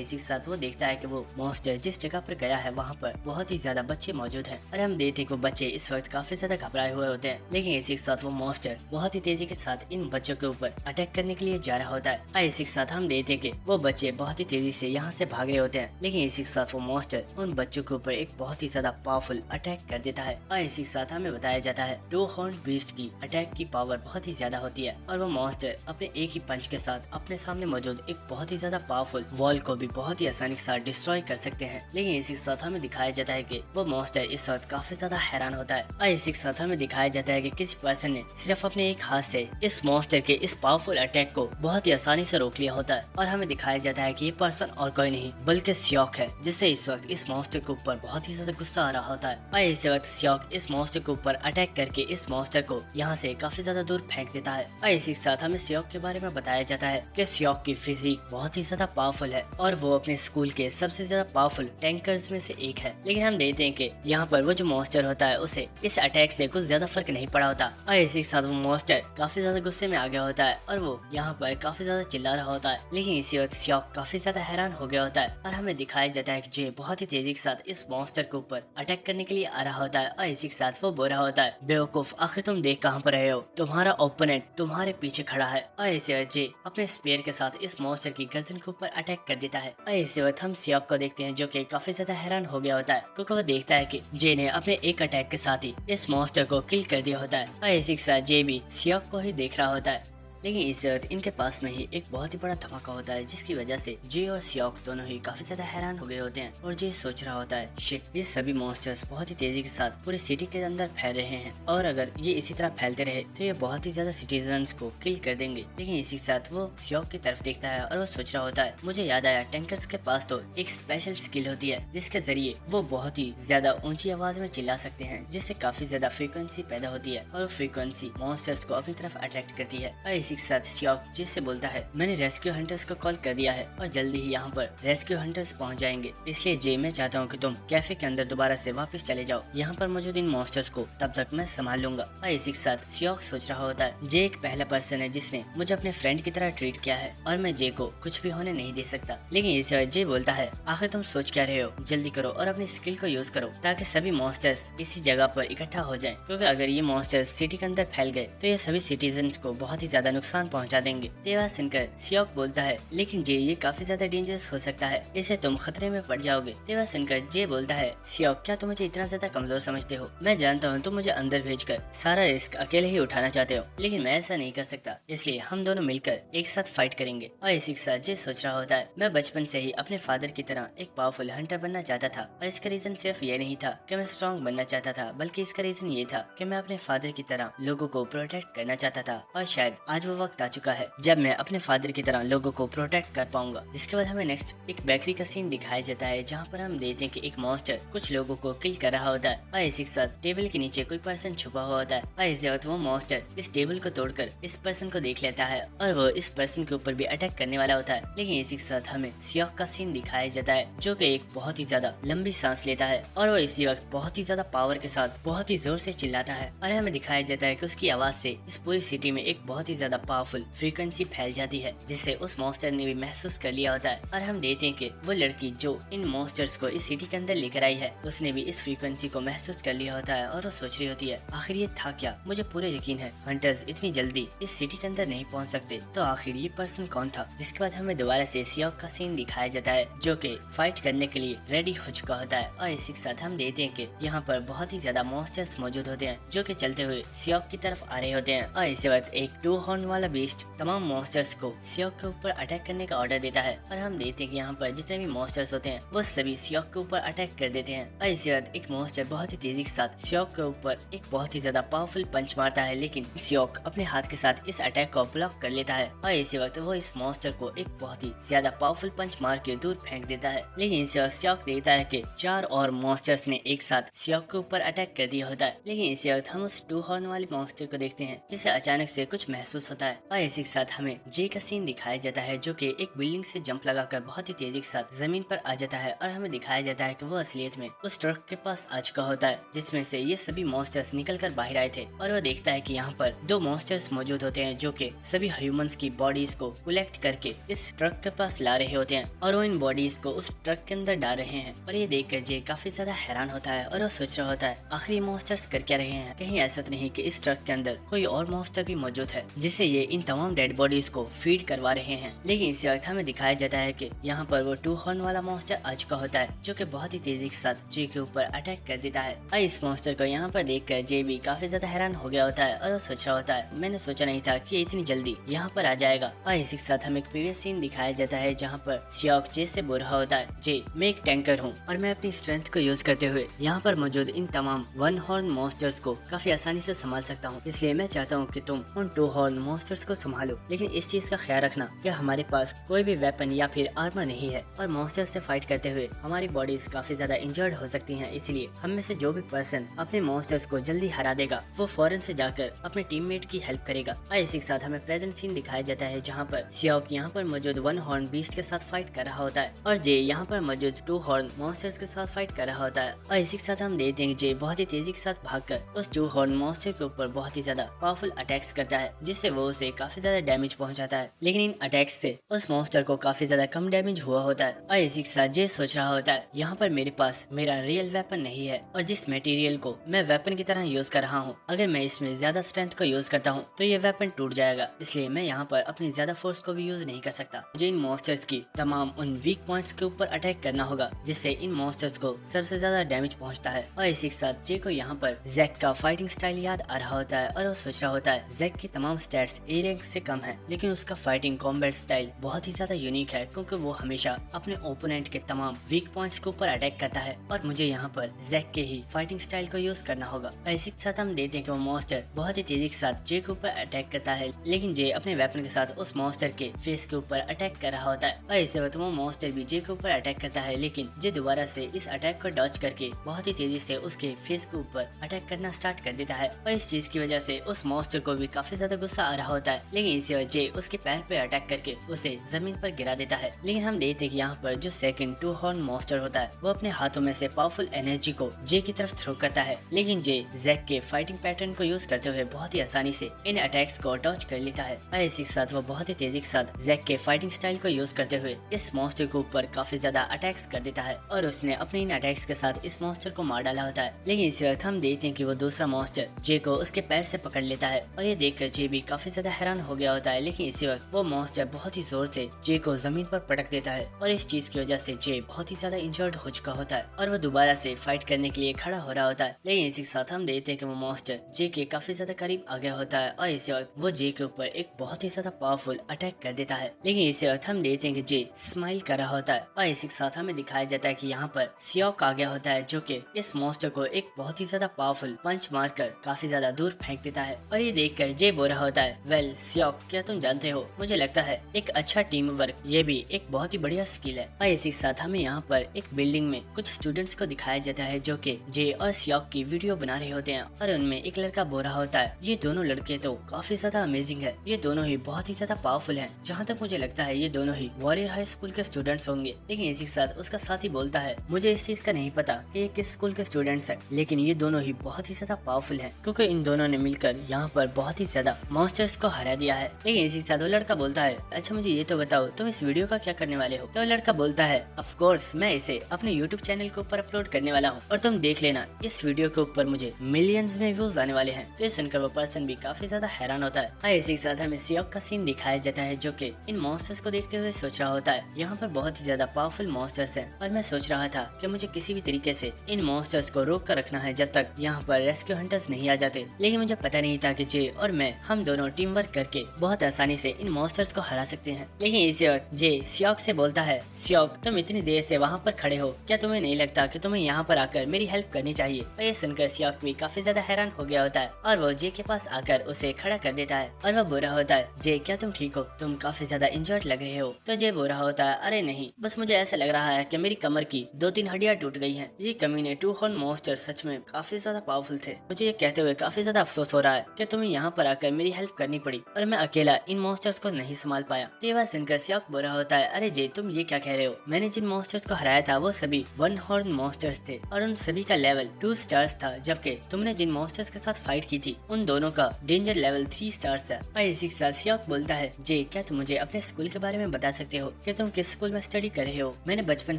इसी के साथ वो देखता है कि वो मॉन्स्टर जिस जगह पर गया है वहाँ पर बहुत ही ज्यादा बच्चे मौजूद हैं और हम देखते हैं कि वो बच्चे इस वक्त काफी ज्यादा घबराए हुए होते हैं। लेकिन इसी के साथ वो मॉन्स्टर बहुत ही तेजी के साथ इन बच्चों के ऊपर अटैक करने के लिए जा रहा होता है। और इसी के साथ हम देखते हैं कि वो बच्चे बहुत ही तेजी से यहाँ से भाग रहे होते हैं। लेकिन इसी के साथ वो मॉन्स्टर उन बच्चों के ऊपर एक बहुत ही ज्यादा पावरफुल अटैक कर देता है। और इसी के साथ हमें बताया जाता है टू हॉर्न बीस्ट की अटैक की पावर बहुत ही ज्यादा होती है और वो मॉन्स्टर अपने एक ही पंच के साथ अपने सामने मौजूद एक बहुत ही ज्यादा पावरफुल वॉल को भी बहुत ही आसानी के साथ डिस्ट्रॉय कर सकते हैं। लेकिन इसी के साथ हमें दिखाया जाता है कि वो मॉन्स्टर इस वक्त काफी ज्यादा हैरान होता है। और इसी के साथ हमें दिखाया जाता है कि किसी पर्सन ने सिर्फ अपने एक हाथ से इस मॉन्स्टर के इस पावरफुल अटैक को बहुत ही आसानी से रोक लिया होता है। और हमें दिखाया जाता है कि ये पर्सन और कोई नहीं बल्कि सियोक है, जिससे इस वक्त इस मॉन्स्टर के ऊपर बहुत ही ज्यादा गुस्सा आ रहा होता है। और इस वक्त सियोक इस मॉन्स्टर के ऊपर अटैक करके इस मॉन्स्टर को यहाँ से काफी ज्यादा दूर फेंक देता है। और इसी के साथ हमें सियोक के बारे में बताया जाता है कि सियोक की फिजिक बहुत ही ज्यादा पावरफुल है और वो अपने स्कूल के सबसे ज्यादा पावरफुल टैंकर्स में से एक है। लेकिन हम देखते हैं कि यहाँ पर वो जो मॉन्स्टर होता है उसे इस अटैक से कुछ ज्यादा फर्क नहीं पड़ा होता। और इसी के साथ वो मॉन्स्टर काफी ज्यादा गुस्से में आ गया होता है और वो यहाँ पर काफी ज्यादा चिल्ला रहा होता है। लेकिन इसी वक्त सियोक काफी ज्यादा हैरान हो गया होता है और हमें दिखाया जाता है कि जे बहुत ही तेजी के साथ इस मॉन्स्टर के ऊपर अटैक करने के लिए आ रहा होता है। और इसी के साथ वो बोल रहा होता है, बेवकूफ, आखिर तुम देख कहाँ पर रहे हो, तुम्हारा ओपोनेंट तुम्हारे पीछे खड़ा है। और इसी वक्त जे अपने स्पेयर के साथ इस मॉन्स्टर की गर्दन के ऊपर अटैक कर देता है। और इसी वक्त हम सियोक को देखते हैं जो कि काफी ज्यादा हैरान हो गया होता है क्योंकि वो देखता है कि जे ने अपने एक अटैक के साथ ही इस मॉन्स्टर को किल कर दिया होता है। और इसी के साथ जे भी सियोक को ही देख रहा होता है। लेकिन इस वक्त इनके पास में ही एक बहुत ही बड़ा धमाका होता है जिसकी वजह से जे और सियोक दोनों ही काफी ज्यादा हैरान हो गए होते हैं। और जे सोच रहा होता है, शिट, ये सभी मॉन्स्टर्स बहुत ही तेजी के साथ पूरी सिटी के अंदर फैल रहे हैं और अगर ये इसी तरह फैलते रहे तो ये बहुत ही ज्यादा सिटीजन्स को किल कर देंगे। लेकिन इसी के साथ वो सियोक की तरफ देखता है और वो सोच रहा होता है, मुझे याद आया टैंकर्स के पास तो एक स्पेशल स्किल होती है जिसके जरिए वो बहुत ही ज्यादा ऊंची आवाज में चिल्ला सकते हैं जिससे काफी ज्यादा फ्रीक्वेंसी पैदा होती है और फ्रीक्वेंसी मॉन्स्टर्स को अपनी तरफ अट्रैक्ट करती है। और इसी के साथ सियोक जिससे बोलता है, मैंने रेस्क्यू हंटर्स को कॉल कर दिया है और जल्दी ही यहाँ पर रेस्क्यू हंटर्स पहुँच जाएंगे, इसलिए जे मैं चाहता हूँ कि तुम कैफे के अंदर दोबारा से वापस चले जाओ, यहाँ पर मौजूद इन मॉन्स्टर्स को तब तक मैं संभाल लूंगा। और इसी के साथ सियोक सोच रहा होता है, जे एक पहला पर्सन है जिसने मुझे अपने फ्रेंड की तरह ट्रीट किया है और मैं जे को कुछ भी होने नहीं दे सकता। लेकिन इस वक्त जे बोलता है, आखिर तुम सोच क्या रहे हो, जल्दी करो और अपनी स्किल को यूज करो ताकि सभी मॉन्स्टर्स इसी जगह पर इकट्ठा हो जाएं, क्योंकि अगर ये मॉन्स्टर्स सिटी के अंदर फैल गए तो ये सभी सिटीजन्स को बहुत ही ज्यादा नुकसान पहुंचा देंगे। ये बात सुनकर सियोक बोलता है, लेकिन जे ये काफी ज्यादा डेंजरस हो सकता है, इससे तुम खतरे में पड़ जाओगे। ये बात सुनकर जे बोलता है, सियोक क्या तुम मुझे इतना ज्यादा कमजोर समझते हो? मैं जानता हूँ तुम मुझे अंदर भेजकर सारा रिस्क अकेले ही उठाना चाहते हो, लेकिन मैं ऐसा नहीं कर सकता, इसलिए हम दोनों मिलकर एक साथ फाइट करेंगे। और इसी के साथ जे सोच रहा होता है, मैं बचपन से ही अपने फादर की तरह एक पावरफुल हंटर बनना चाहता था और इसका रीजन सिर्फ ये नहीं था कि मैं स्ट्रॉन्ग बनना चाहता था, बल्कि इसका रीजन ये था कि मैं अपने फादर की तरह लोगों को प्रोटेक्ट करना चाहता था। और शायद आज वो वक्त आ चुका है जब मैं अपने फादर की तरह लोगों को प्रोटेक्ट कर पाऊंगा। जिसके बाद हमें नेक्स्ट एक बेकरी का सीन दिखाया जाता है जहाँ पर हम देखते हैं कि एक मॉन्स्टर कुछ लोगों को किल कर रहा होता है और इसी के साथ टेबल के नीचे कोई पर्सन छुपा हुआ होता है। और इसी वक्त वो मॉन्स्टर इस टेबल को तोड़कर इस पर्सन को देख लेता है और वो इस पर्सन के ऊपर भी अटैक करने वाला होता है। लेकिन इसी के साथ हमें सियोक का सीन दिखाया जाता है जो कि एक बहुत ही ज्यादा लंबी सांस लेता है और वो इसी वक्त बहुत ही ज्यादा पावर के साथ बहुत ही जोर से चिल्लाता है और हमें दिखाया जाता है कि उसकी आवाज से इस पूरी सिटी में एक बहुत ही ज्यादा पावरफुल फ्रीक्वेंसी फैल जाती है जिसे उस मॉन्स्टर ने भी महसूस कर लिया होता है। और हम देखते हैं कि वो लड़की जो इन मॉन्स्टर्स को इस सिटी के अंदर लेकर आई है उसने भी इस फ्रीक्वेंसी को महसूस कर लिया होता है और वो सोच रही होती है, आखिर ये था क्या? मुझे पूरा यकीन है हंटर्स इतनी जल्दी इस सिटी के अंदर नहीं पहुंच सकते, तो आखिर ये पर्सन कौन था? जिसके बाद हमें दोबारा से सियोक का सीन दिखाया जाता है जो कि फाइट करने के लिए रेडी हो चुका होता है। और इसी के साथ हम देखते हैं कि यहाँ पर बहुत ही ज्यादा मॉन्स्टर्स मौजूद होते हैं जो कि चलते हुए सियोक की तरफ आ रहे होते हैं। और इसी वक्त एक टू हॉर्न वाला बीस्ट तमाम मॉन्स्टर्स को सियोक के ऊपर अटैक करने का ऑर्डर देता है और हम देखते हैं कि यहाँ पर जितने भी मॉन्स्टर्स होते हैं वो सभी सियोक के ऊपर अटैक कर देते हैं। और इसी वक्त एक मॉन्स्टर बहुत ही तेजी के साथ सियोक के ऊपर एक बहुत ही ज्यादा पावरफुल पंच मारता है, लेकिन सियोक अपने हाथ के साथ इस अटैक को ब्लॉक कर लेता है और इसी वक्त वो इस मॉन्स्टर को एक बहुत ही ज्यादा पावरफुल पंच मार के दूर फेंक देता है। लेकिन इसी वक्त सियोक देखता है कि 4 और मॉन्स्टर्स ने एक साथ सियोक के ऊपर अटैक कर दिया होता है। लेकिन इसी वक्त हम उस 2 हॉर्न वाले मॉन्स्टर को देखते हैं जिसे अचानक से कुछ महसूस होता है और इसी के साथ हमें जे का सीन दिखाया जाता है जो कि एक बिल्डिंग से जंप लगाकर बहुत ही तेजी के साथ जमीन पर आ जाता है और हमें दिखाया जाता है कि वो असलियत में उस ट्रक के पास आ चुका होता है जिसमें से ये सभी मॉन्स्टर्स निकल कर बाहर आए थे। और वो देखता है कि यहाँ पर 2 मॉन्स्टर्स मौजूद होते हैं जो कि सभी ह्यूमंस की बॉडीज को कलेक्ट करके इस ट्रक के पास ला रहे होते हैं और वो इन बॉडीज को उस ट्रक के अंदर डाल रहे हैं। और ये देखकर जे काफी ज्यादा हैरान होता है और वो सोच रहा होता है आखिर ये मॉन्स्टर्स कर क्या रहे हैं, कहीं ऐसा तो नहीं कि इस ट्रक के अंदर कोई और मॉन्स्टर भी मौजूद है जिससे ये इन तमाम डेड बॉडीज को फीड करवा रहे हैं। लेकिन इसी वक्त हमें दिखाया जाता है कि यहाँ पर वो 2 हॉर्न वाला मॉन्स्टर आ चुका होता है जो कि बहुत ही तेजी के साथ जे के ऊपर अटैक कर देता है। और इस मॉन्स्टर को यहाँ पर देखकर जे भी काफी ज्यादा हैरान हो गया होता है और वो सोच रहा होता है मैंने सोचा नहीं था कि ये इतनी जल्दी यहाँ पर आ जाएगा। और इसी के साथ हमें एक प्रीवियस सीन दिखाया जाता है जहाँ पर सियोक जे से बोल रहा होता है जे मैं एक टैंकर हूँ और मैं अपनी स्ट्रेंथ को यूज करते हुए यहाँ पर मौजूद इन तमाम 1 हॉर्न मॉन्स्टर्स को काफी आसानी से संभाल सकता हूँ, इसलिए मैं चाहता हूँ कि तुम उन 2 हॉर्न मॉन्स्टर्स को संभालो। लेकिन इस चीज का ख्याल रखना कि हमारे पास कोई भी वेपन या फिर आर्मर नहीं है और मॉन्स्टर से फाइट करते हुए हमारी बॉडीज काफी ज्यादा इंजर्ड हो सकती हैं, इसलिए हम में से जो भी पर्सन अपने मॉन्स्टर्स को जल्दी हरा देगा वो फौरन से जाकर अपने टीममेट की हेल्प करेगा। और इसी के साथ हमें प्रेजेंट सीन दिखाया जाता है जहाँ पर सियोक यहाँ पर मौजूद 1 हॉर्न बीस्ट के साथ फाइट कर रहा होता है और जे यहाँ पर मौजूद 2 हॉर्न मॉन्स्टर्स के साथ फाइट कर रहा होता है। और इसी के साथ हम देखते हैं जे बहुत ही तेजी के साथ भागकर उस 2 हॉर्न मॉन्स्टर के ऊपर बहुत ही ज्यादा पावरफुल अटैक्स करता है जिससे वो उसे काफी ज्यादा डैमेज पहुंचाता है। लेकिन इन अटैक्स से उस मॉन्स्टर को काफी ज्यादा कम डैमेज हुआ होता है। और इसी के साथ जे सोच रहा होता है यहाँ पर मेरे पास मेरा रियल वेपन नहीं है और जिस मटेरियल को मैं वेपन की तरह यूज कर रहा हूँ अगर मैं इसमें ज्यादा स्ट्रेंथ को यूज करता हूँ तो ये वेपन टूट जाएगा, इसलिए मैं यहाँ पर अपनी ज्यादा फोर्स को भी यूज नहीं कर सकता। मुझे इन मॉन्स्टर्स की तमाम उन वीक पॉइंट्स के ऊपर अटैक करना होगा जिससे इन मॉन्स्टर्स को सबसे ज्यादा डैमेज पहुंचता है। और इसी के साथ जे को यहाँ पर जैक का फाइटिंग स्टाइल याद आ रहा होता है और वो सोच रहा होता है जैक की तमाम स्टैट्स ए रैंक से कम है लेकिन उसका फाइटिंग कॉम्बैट स्टाइल बहुत ही ज्यादा यूनिक है क्योंकि वो हमेशा अपने ओपोनेंट के तमाम वीक पॉइंट्स के ऊपर अटैक करता है और मुझे यहाँ पर जैक के ही फाइटिंग स्टाइल को यूज करना होगा। इसी के साथ हम देखते हैं कि वो मॉन्स्टर बहुत ही तेजी के साथ जे के ऊपर अटैक करता है लेकिन जे अपने वेपन के साथ उस मॉन्स्टर के फेस के ऊपर अटैक कर रहा होता है और इसी वक्त वो मॉन्स्टर भी जे के ऊपर अटैक करता है लेकिन जे दोबारा से इस अटैक को डॉज करके बहुत ही तेजी से उसके फेस के ऊपर अटैक करना स्टार्ट कर देता है। और इस चीज की वजह से उस मॉन्स्टर को भी काफी ज्यादा गुस्सा आ रहा होता है लेकिन इसी वजह जे उसके पैर पे अटैक करके उसे जमीन पर गिरा देता है। लेकिन हम देखते हैं कि यहाँ पर जो सेकंड 2 हॉर्न मॉन्स्टर होता है वो अपने हाथों में से पावरफुल एनर्जी को जे की तरफ थ्रो करता है लेकिन जे जैक के फाइटिंग पैटर्न को यूज करते हुए बहुत ही आसानी से इन अटैक्स को डॉज कर लेता है। और इसी के साथ वो बहुत ही तेजी के साथ जैक के फाइटिंग स्टाइल को यूज करते हुए इस मॉन्स्टर के ऊपर काफी ज्यादा अटैक्स कर देता है और उसने अपने इन अटैक्स के साथ इस मॉन्स्टर को मार डाला होता है। लेकिन इसी वक्त हम देखते हैं कि वो दूसरा मॉन्स्टर जे को उसके पैर से पकड़ लेता है और ये देखकर जे भी काफी ज्यादा हैरान हो गया होता है। लेकिन इसी वक्त वो मॉन्स्टर बहुत ही जोर से जे को जमीन पर पटक देता है और इस चीज की वजह से जे बहुत ही ज्यादा इंजर्ड हो चुका होता है और वो दोबारा से फाइट करने के लिए खड़ा हो रहा होता है। लेकिन इसी के साथ हम देखते हैं कि वो मॉन्स्टर जे के काफी ज्यादा करीब आ गया होता है और इसी वक्त वो जे के ऊपर एक बहुत ही ज्यादा पावरफुल अटैक कर देता है। लेकिन इसी वक्त हम देखते हैं कि जे स्माइल कर रहा होता है और इसी के साथ हमें दिखाया जाता है कि यहाँ पर सियोक आ गया होता है जो कि इस मॉन्स्टर को एक बहुत ही ज्यादा पावरफुल पंच मारकर काफी ज्यादा दूर फेंक देता है। और ये देखकर जे बोल रहा होता है वेल सियोक, क्या तुम जानते हो मुझे लगता है एक अच्छा टीम वर्क ये भी एक बहुत ही बढ़िया स्किल है। और इसी के साथ हमें यहाँ पर एक बिल्डिंग में कुछ स्टूडेंट्स को दिखाया जाता है जो कि जे और सियोक की वीडियो बना रहे होते हैं और उनमें एक लड़का बोल रहा होता है ये दोनों लड़के तो काफी ज्यादा अमेजिंग है, ये दोनों ही बहुत ही ज्यादा पावरफुल हैं। जहाँ तक मुझे लगता है ये दोनों ही वॉरियर हाई स्कूल के स्टूडेंट्स होंगे। लेकिन इसी के साथ उसका साथी बोलता है मुझे इस चीज का नहीं पता कि ये किस स्कूल के स्टूडेंट्स हैं लेकिन ये दोनों ही बहुत ही ज्यादा पावरफुल हैं क्योंकि इन दोनों ने मिलकर यहाँ पर बहुत ही ज्यादा मॉन्स्टर्स को हरा दिया है। लेकिन इसी के साथ वो लड़का बोलता है अच्छा मुझे ये तो बताओ तुम इस वीडियो का क्या करने वाले हो। तो लड़का बोलता है ऑफ कोर्स मैं इसे अपने यूट्यूब चैनल के ऊपर अपलोड करने वाला हूँ और तुम देख लेना इस वीडियो के ऊपर मुझे मिलियंस में व्यूज आने वाले हैं। तो ये सुनकर वो पर्सन भी काफी ज्यादा हैरान होता है। इसी के साथ हमें सियोक का सीन दिखाया जाता है जो कि इन मॉन्स्टर्स को देखते हुए सोच रहा होता है यहाँ पर बहुत ही ज्यादा पावरफुल मॉन्स्टर्स हैं और मैं सोच रहा था कि मुझे किसी भी तरीके से इन मॉन्स्टर्स को रोक कर रखना है जब तक यहाँ पर रेस्क्यू हंटर्स नहीं आ जाते। लेकिन मुझे पता नहीं था कि जे और मैं हम दोनों टीम वर्क करके बहुत आसानी से इन मॉन्स्टर्स को हरा सकते हैं। लेकिन इसी वक्त जे सियोक से बोलता है, सियोक तुम इतनी देर से वहाँ पर खड़े हो, क्या तुम्हें नहीं लगता कि तुम्हें यहाँ पर आकर मेरी हेल्प करनी चाहिए? और ये सुनकर सियोक भी काफी ज्यादा हैरान हो गया होता है और वो जे के पास आकर उसे खड़ा कर देता है और वो बोल रहा होता है, जे क्या तुम ठीक हो? तुम काफी ज्यादा इंजर्ड लग रहे हो। तो जे बोल रहा होता है, अरे नहीं, बस मुझे ऐसा लग रहा है कि मेरी कमर की 2-3 हड्डियां टूट गई हैं। ये कमीने टू हॉर्न मॉन्स्टर सच में काफी ज्यादा पावरफुल थे। मुझे ये कहते हुए काफी ज्यादा अफसोस हो रहा है कि तुम्हें यहाँ पर आकर मेरी हेल्प करनी पड़ी और मैं अकेला इन मॉन्स्टर्स को नहीं संभाल पाया। तो ये बात सुनकर सियोक बोल रहा होता है, अरे जे तुम ये क्या कह रहे हो? मैंने जिन मॉन्स्टर्स को हराया था वो सभी 1 हॉर्न मॉन्स्टर्स थे और उन सभी का लेवल 2 स्टार्स था, जबकि तुमने जिन मॉन्स्टर्स के साथ फाइट की थी उन दोनों का डेंजर लेवल 3 स्टार्स था। और इसी के साथ सियोक बोलता है, जे क्या तुम मुझे अपने स्कूल के बारे में बता सकते हो कि तुम किस स्कूल में स्टडी कर रहे हो? मैंने बचपन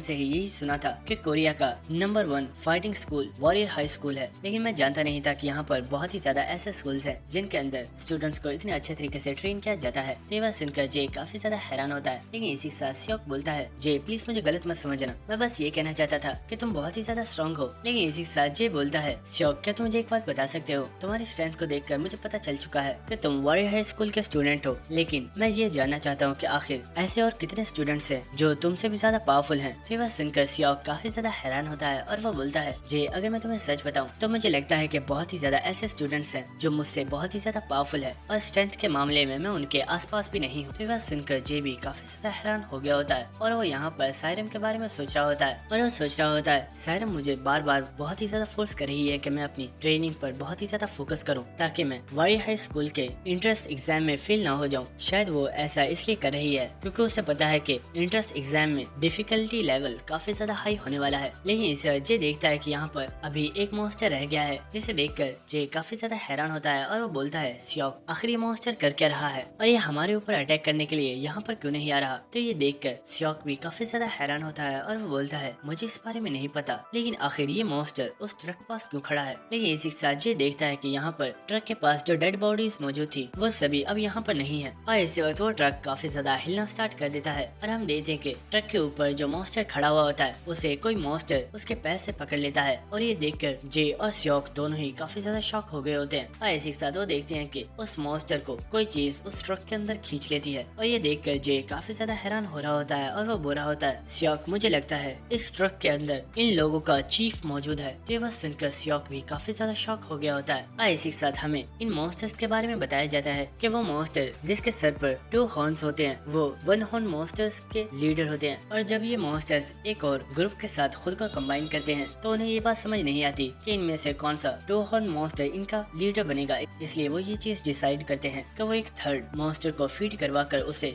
से ही यही सुना था कि कोरिया का number 1 fighting school warrior high school है, लेकिन मैं जानता नहीं था कि यहाँ पर बहुत ही ज्यादा ऐसे स्कूल्स हैं जिनके अंदर स्टूडेंट्स को इतने अच्छे तरीके से ट्रेन किया जाता है। ये बात सुनकर जे काफी ज्यादा हैरान होता है। लेकिन इसी के साथ सियोक बोलता है, जे प्लीज मुझे गलत मत समझना, मैं बस ये कहना चाहता था कि तुम बहुत ही ज्यादा स्ट्रॉन्ग हो। लेकिन इसी के साथ जे बोलता है, सियोक क्या तुम मुझे एक बात बता सकते हो? तुम्हारी स्ट्रेंथ को देखकर मुझे पता चल चुका है कि तुम वॉरियर हाई स्कूल के स्टूडेंट हो, लेकिन मैं ये जानना चाहता हूँ कि आखिर ऐसे और कितने स्टूडेंट्स हैं जो तुमसे भी ज्यादा पावरफुल हैं। ये बात सुनकर सियोक काफी ज्यादा हैरान होता है और वो बोलता है, जे अगर मैं तुम्हें सच बताऊं तो मुझे लगता है कि बहुत ही ज्यादा ऐसे स्टूडेंट्स हैं जो मुझसे बहुत ही ज्यादा पावरफुल है और स्ट्रेंथ के मामले में मैं उनके आसपास भी नहीं हूँ। ये बात सुनकर जे भी काफी ज्यादा हैरान हो गया होता है और वो यहाँ पर सायरम के बारे में सोच रहा होता है और वो सोच रहा होता है, सायरम मुझे बार बार बहुत ही ज्यादा फोर्स कर रही है कि मैं अपनी ट्रेनिंग पर बहुत ही ज्यादा फोकस करूँ ताकि मैं वॉरियर हाई स्कूल के इंट्रेंस एग्जाम में फेल ना हो जाऊँ। शायद वो ऐसा इसलिए कर रही है क्योंकि उसे पता है कि इंट्रेंस एग्जाम में डिफिकल्टी लेवल काफी ज्यादा हाई होने वाला है। लेकिन इसे जे देखता है कि यहाँ पर अभी एक मॉन्स्टर रह गया है, जिसे देखकर जे काफी ज्यादा हैरान होता है और वो बोलता है, सियोक आखिर ये मॉन्स्टर कर क्या रहा है और ये हमारे ऊपर अटैक करने के लिए यहाँ पर क्यों नहीं आ रहा? तो ये देखकर सियोक भी काफी ज्यादा हैरान होता है और वो बोलता है, मुझे इस बारे में नहीं पता, लेकिन आखिर ये मॉन्स्टर उस ट्रक के पास क्यों खड़ा है? लेकिन इसी के साथ जे देखता है कि यहाँ पर ट्रक के पास जो डेड बॉडीज मौजूद थी वो सभी अब यहाँ पर नहीं है और इसी वक्त वो ट्रक काफी ज्यादा हिलना स्टार्ट कर देता है और हम देखते हैं कि ट्रक के ऊपर जो मॉन्स्टर खड़ा हुआ होता है उसे कोई मॉन्स्टर उसके पैर से पकड़ लेता है और ये देखकर जे और सियोक दोनों ही काफी ज्यादा शॉक हो गए होते हैं। और इसी के साथ वो देखते हैं कि उस मॉन्स्टर को कोई चीज उस ट्रक के अंदर खींच लेती है और ये देखकर जे काफी ज्यादा हैरान हो रहा होता है और वो बोल रहा होता है, सियोक मुझे लगता है इस ट्रक के अंदर इन लोगों का चीफ मौजूद है। तो ये बस सुनकर सियोक भी काफी ज्यादा शॉक हो गया होता है। और इसी के साथ हमें इन मॉन्स्टर्स के बारे में बताया जाता है कि वो मॉन्स्टर जिसके सर पर 2 हॉर्न्स होते हैं वो 1 हॉर्न मॉन्स्टर्स के लीडर होते हैं और जब ये मॉन्स्टर्स एक और ग्रुप के साथ खुद को कंबाइन करते हैं तो उन्हें ये बात समझ नहीं आती कि इनमें से कौन सा 2 हॉर्न मॉन्स्टर इनका लीडर बनेगा। इसलिए वो ये चीज डिसाइड करते हैं कि वो एक थर्ड मॉन्स्टर को फीड करवा कर उसे